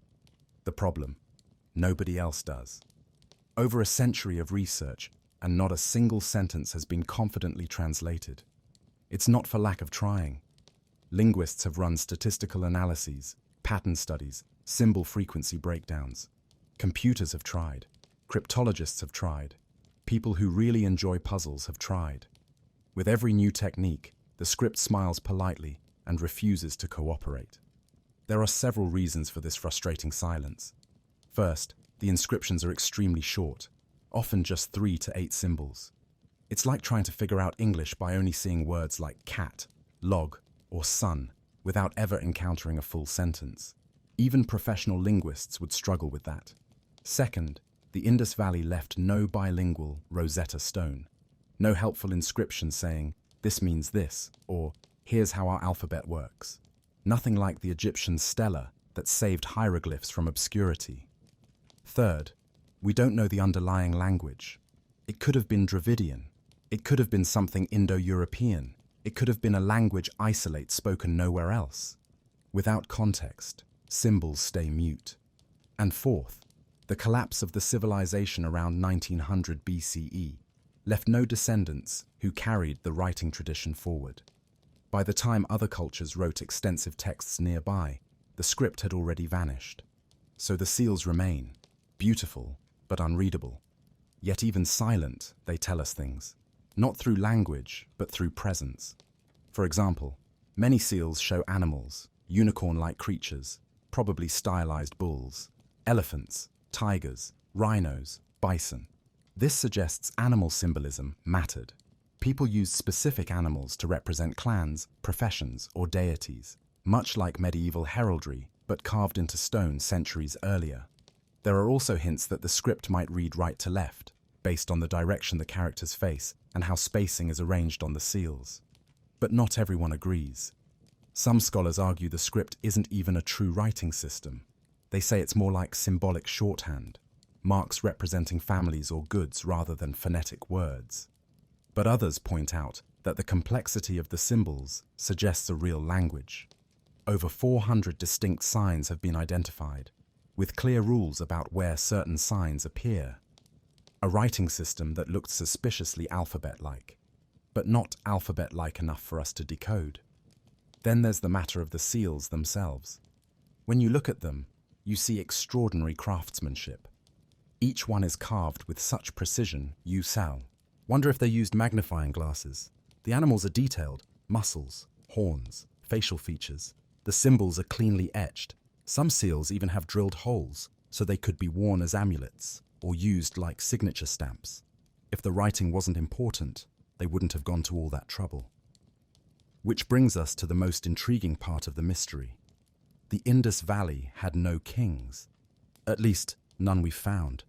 The problem, Nobody else does. Over a century of research, and not a single sentence has been confidently translated. It's not for lack of trying. Linguists have run statistical analyses, pattern studies, symbol frequency breakdowns. Computers have tried. Cryptologists have tried. People who really enjoy puzzles have tried. With every new technique, the script smiles politely and refuses to cooperate. There are several reasons for this frustrating silence. First, the inscriptions are extremely short, often just 3 to 8 symbols. It's like trying to figure out English by only seeing words like cat, log, or sun, without ever encountering a full sentence. Even professional linguists would struggle with that. Second, the Indus Valley left no bilingual Rosetta Stone, no helpful inscription saying, "This means this," or "Here's how our alphabet works." Nothing like the Egyptian stela that saved hieroglyphs from obscurity. Third, we don't know the underlying language. It could have been Dravidian. It could have been something Indo-European. It could have been a language isolate spoken nowhere else. Without context, symbols stay mute. And fourth, the collapse of the civilization around 1900 BCE left no descendants who carried the writing tradition forward. By the time other cultures wrote extensive texts nearby, the script had already vanished. So the seals remain, beautiful but unreadable. Yet even silent, they tell us things, not through language, but through presence. For example, many seals show animals, unicorn-like creatures, probably stylized bulls, elephants, tigers, rhinos, bison. This suggests animal symbolism mattered. People used specific animals to represent clans, professions, or deities, much like medieval heraldry, but carved into stone centuries earlier. There are also hints that the script might read right to left, based on the direction the characters face and how spacing is arranged on the seals. But not everyone agrees. Some scholars argue the script isn't even a true writing system. They say it's more like symbolic shorthand, marks representing families or goods rather than phonetic words. But others point out that the complexity of the symbols suggests a real language. Over 400 distinct signs have been identified, with clear rules about where certain signs appear. A writing system that looked suspiciously alphabet-like, but not alphabet-like enough for us to decode. Then there's the matter of the seals themselves. When you look at them, you see extraordinary craftsmanship. Each one is carved with such precision, you sell. Wonder if they used magnifying glasses. The animals are detailed, muscles, horns, facial features. The symbols are cleanly etched. Some seals even have drilled holes, so they could be worn as amulets or used like signature stamps. If the writing wasn't important, they wouldn't have gone to all that trouble. Which brings us to the most intriguing part of the mystery. The Indus Valley had no kings. At least, none we've found.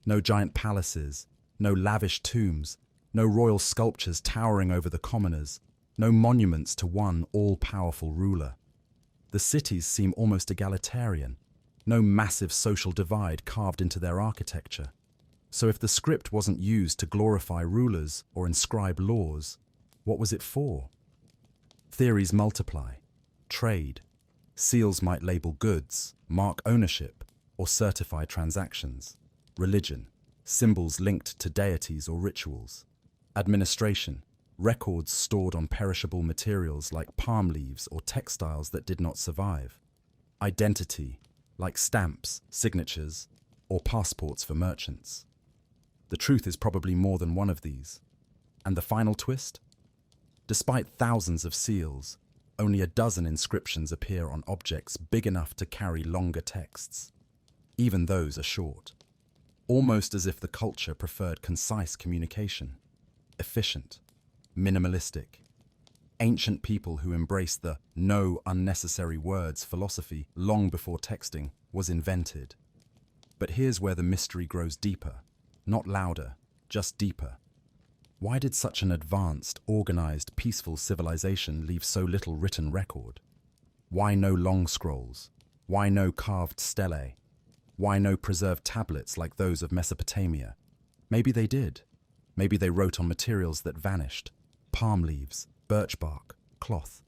No giant palaces, no lavish tombs, no royal sculptures towering over the commoners, no monuments to one all-powerful ruler. The cities seem almost egalitarian, no massive social divide carved into their architecture. So if the script wasn't used to glorify rulers or inscribe laws, what was it for? Theories multiply. Trade. Seals might label goods, mark ownership, or certify transactions. Religion. Symbols linked to deities or rituals. Administration. Records stored on perishable materials like palm leaves or textiles that did not survive. Identity, like stamps, signatures, or passports for merchants. The truth is probably more than one of these. And the final twist? Despite thousands of seals, only a dozen inscriptions appear on objects big enough to carry longer texts. Even those are short. Almost as if the culture preferred concise communication. Efficient. Minimalistic. Ancient people who embraced the no unnecessary words philosophy long before texting was invented. But here's where the mystery grows deeper. Not louder, just deeper. Why did such an advanced, organized, peaceful civilization leave so little written record? Why no long scrolls? Why no carved stelae? Why no preserved tablets like those of Mesopotamia? Maybe they did. Maybe they wrote on materials that vanished. Palm leaves, birch bark, cloth.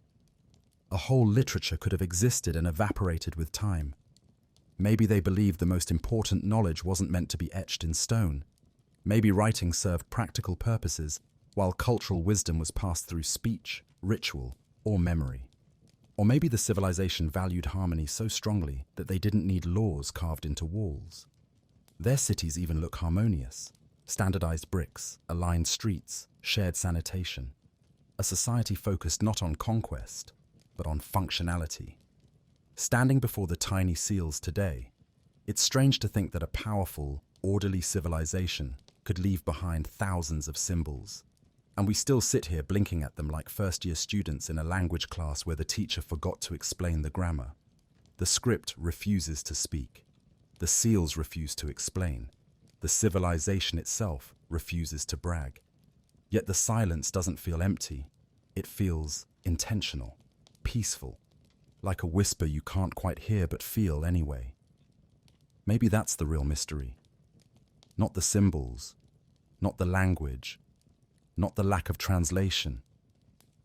A whole literature could have existed and evaporated with time. Maybe they believed the most important knowledge wasn't meant to be etched in stone. Maybe writing served practical purposes, while cultural wisdom was passed through speech, ritual, or memory. Or maybe the civilization valued harmony so strongly that they didn't need laws carved into walls. Their cities even look harmonious. Standardized bricks, aligned streets, shared sanitation. A society focused not on conquest, but on functionality. Standing before the tiny seals today, it's strange to think that a powerful, orderly civilization could leave behind thousands of symbols. And we still sit here blinking at them like first-year students in a language class where the teacher forgot to explain the grammar. The script refuses to speak. The seals refuse to explain. The civilization itself refuses to brag. Yet the silence doesn't feel empty. It feels intentional, peaceful, like a whisper you can't quite hear but feel anyway. Maybe that's the real mystery. Not the symbols, not the language, not the lack of translation,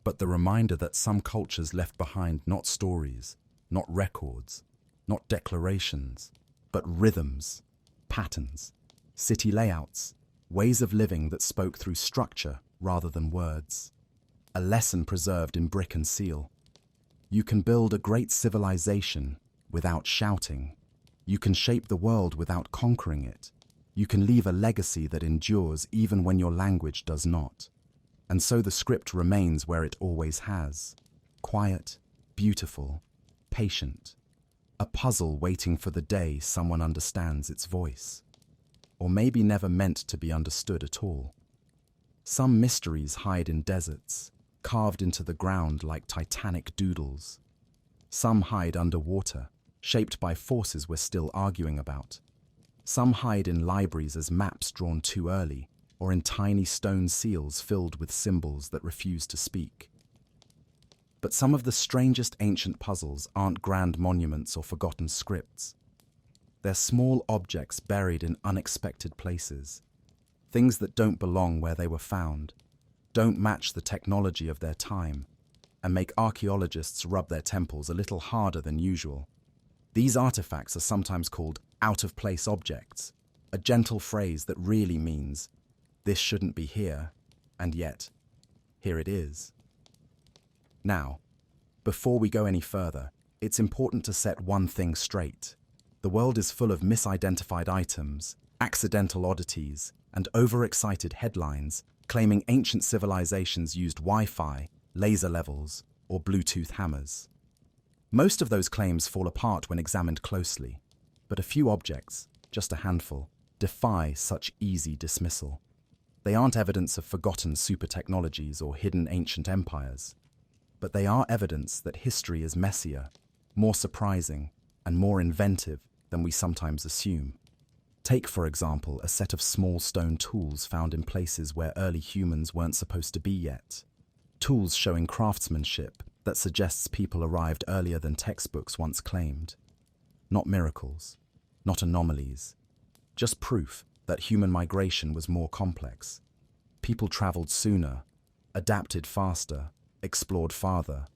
but the reminder that some cultures left behind not stories, not records, not declarations, but rhythms, patterns, city layouts, ways of living that spoke through structure rather than words. A lesson preserved in brick and seal. You can build a great civilization without shouting. You can shape the world without conquering it. You can leave a legacy that endures even when your language does not. And so the script remains where it always has. Quiet, beautiful, patient. A puzzle waiting for the day someone understands its voice. Or maybe never meant to be understood at all. Some mysteries hide in deserts, carved into the ground like titanic doodles. Some hide underwater, shaped by forces we're still arguing about. Some hide in libraries as maps drawn too early, or in tiny stone seals filled with symbols that refuse to speak. But some of the strangest ancient puzzles aren't grand monuments or forgotten scripts. They're small objects buried in unexpected places. Things that don't belong where they were found, don't match the technology of their time, and make archaeologists rub their temples a little harder than usual. These artifacts are sometimes called out-of-place objects, a gentle phrase that really means, this shouldn't be here, and yet, here it is. Now, before we go any further, it's important to set one thing straight. The world is full of misidentified items, accidental oddities, and overexcited headlines claiming ancient civilizations used Wi-Fi, laser levels, or Bluetooth hammers. Most of those claims fall apart when examined closely, but a few objects, just a handful, defy such easy dismissal. They aren't evidence of forgotten super technologies or hidden ancient empires, but they are evidence that history is messier, more surprising, and more inventive than we sometimes assume. Take, for example, a set of small stone tools found in places where early humans weren't supposed to be yet. Tools showing craftsmanship that suggests people arrived earlier than textbooks once claimed. Not miracles, not anomalies, just proof that human migration was more complex. People traveled sooner, adapted faster, explored farther.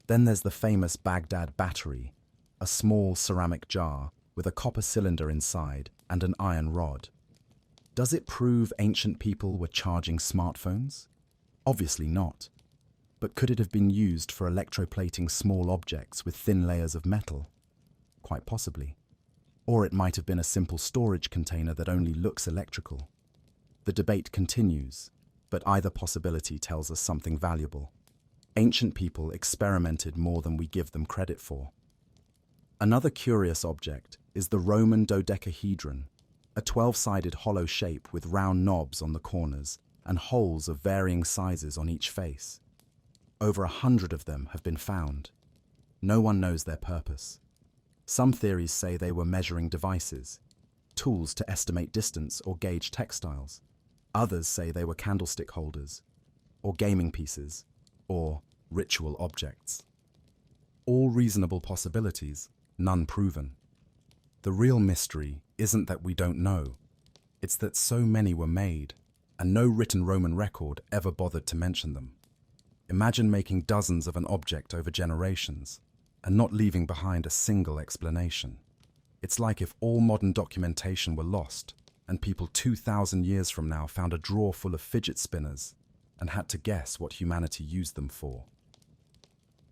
Then there's the famous Baghdad battery, a small ceramic jar with a copper cylinder inside and an iron rod. Does it prove ancient people were charging smartphones? Obviously not. But could it have been used for electroplating small objects with thin layers of metal? Quite possibly. Or it might have been a simple storage container that only looks electrical. The debate continues, but either possibility tells us something valuable. Ancient people experimented more than we give them credit for. Another curious object is the Roman dodecahedron, a 12-sided hollow shape with round knobs on the corners and holes of varying sizes on each face. Over 100 of them have been found. No one knows their purpose. Some theories say they were measuring devices, tools to estimate distance or gauge textiles. Others say they were candlestick holders, or gaming pieces, or ritual objects. All reasonable possibilities, none proven. The real mystery isn't that we don't know. It's that so many were made, and no written Roman record ever bothered to mention them. Imagine making dozens of an object over generations, and not leaving behind a single explanation. It's like if all modern documentation were lost and people 2,000 years from now found a drawer full of fidget spinners and had to guess what humanity used them for.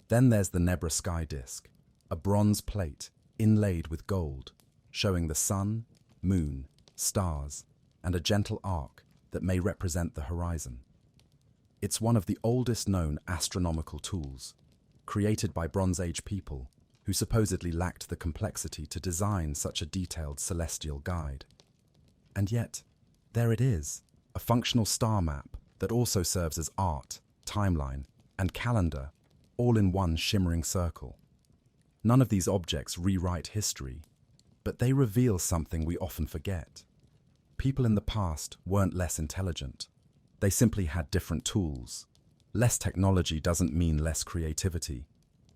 Then there's the Nebra sky disk, a bronze plate inlaid with gold, showing the sun, moon, stars, and a gentle arc that may represent the horizon. It's one of the oldest known astronomical tools, created by Bronze Age people who supposedly lacked the complexity to design such a detailed celestial guide. And yet, there it is, a functional star map that also serves as art, timeline, and calendar, all in one shimmering circle. None of these objects rewrite history, but they reveal something we often forget. People in the past weren't less intelligent. They simply had different tools. Less technology doesn't mean less creativity.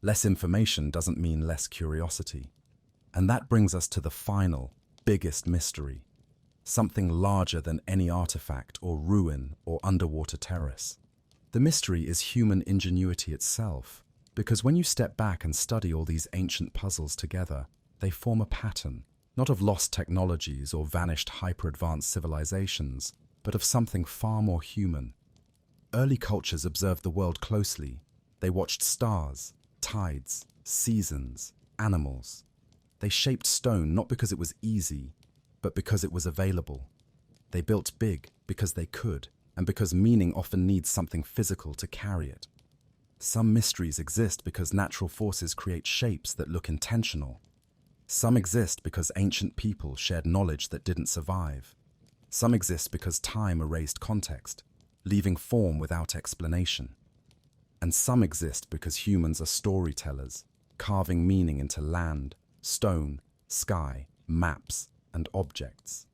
Less information doesn't mean less curiosity. And that brings us to the final, biggest mystery. Something larger than any artifact or ruin or underwater terrace. The mystery is human ingenuity itself, because when you step back and study all these ancient puzzles together, they form a pattern, not of lost technologies or vanished hyper-advanced civilizations, but of something far more human. Early cultures observed the world closely. They watched stars, tides, seasons, animals. They shaped stone not because it was easy, but because it was available. They built big because they could, and because meaning often needs something physical to carry it. Some mysteries exist because natural forces create shapes that look intentional. Some exist because ancient people shared knowledge that didn't survive. Some exist because time erased context, leaving form without explanation. And some exist because humans are storytellers, carving meaning into land, stone, sky, maps, and objects.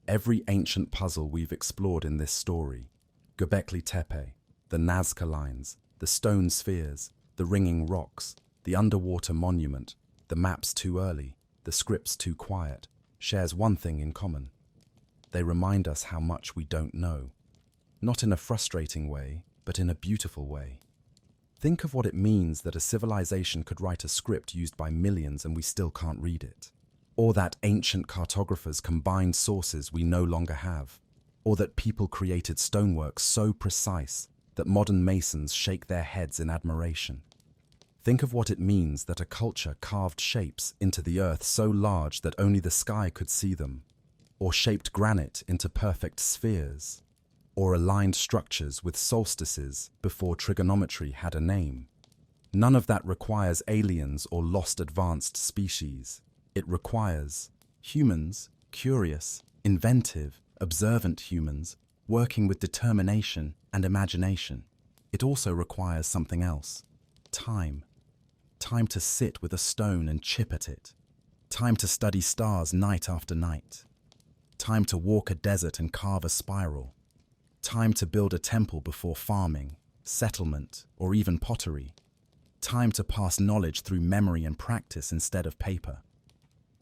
Every ancient puzzle we've explored in this story, Göbekli Tepe, the Nazca lines, the stone spheres, the ringing rocks, the underwater monument, the maps too early, the scripts too quiet, shares one thing in common. They remind us how much we don't know. Not in a frustrating way, but in a beautiful way. Think of what it means that a civilization could write a script used by millions and we still can't read it. Or that ancient cartographers combined sources we no longer have. Or that people created stonework so precise that modern masons shake their heads in admiration. Think of what it means that a culture carved shapes into the earth so large that only the sky could see them. Or shaped granite into perfect spheres. Or aligned structures with solstices before trigonometry had a name. None of that requires aliens or lost advanced species. It requires humans, curious, inventive, observant humans, working with determination and imagination. It also requires something else. Time. Time to sit with a stone and chip at it. Time to study stars night after night. Time to walk a desert and carve a spiral. Time to build a temple before farming, settlement, or even pottery. Time to pass knowledge through memory and practice instead of paper.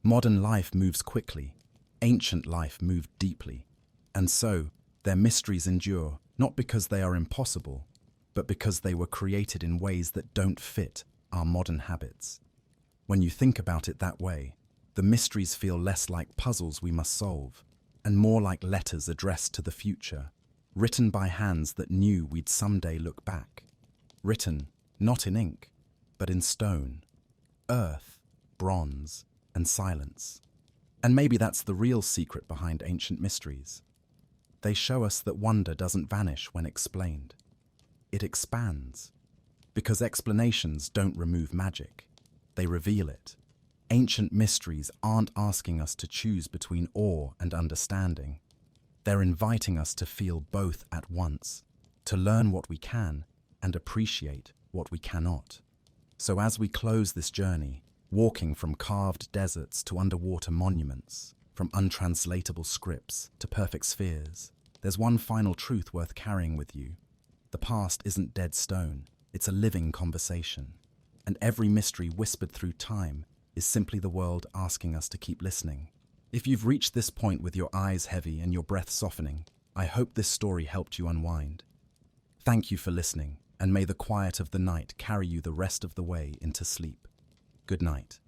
Modern life moves quickly. Ancient life moved deeply. And so, their mysteries endure, not because they are impossible, but because they were created in ways that don't fit our modern habits. When you think about it that way, the mysteries feel less like puzzles we must solve, and more like letters addressed to the future. Written by hands that knew we'd someday look back. Written, not in ink, but in stone, earth, bronze, and silence. And maybe that's the real secret behind ancient mysteries. They show us that wonder doesn't vanish when explained. It expands. Because explanations don't remove magic. They reveal it. Ancient mysteries aren't asking us to choose between awe and understanding. They're inviting us to feel both at once, to learn what we can and appreciate what we cannot. So as we close this journey, walking from carved deserts to underwater monuments, from untranslatable scripts to perfect spheres, there's one final truth worth carrying with you. The past isn't dead stone, it's a living conversation. And every mystery whispered through time is simply the world asking us to keep listening. If you've reached this point with your eyes heavy and your breath softening, I hope this story helped you unwind. Thank you for listening, and may the quiet of the night carry you the rest of the way into sleep. Good night.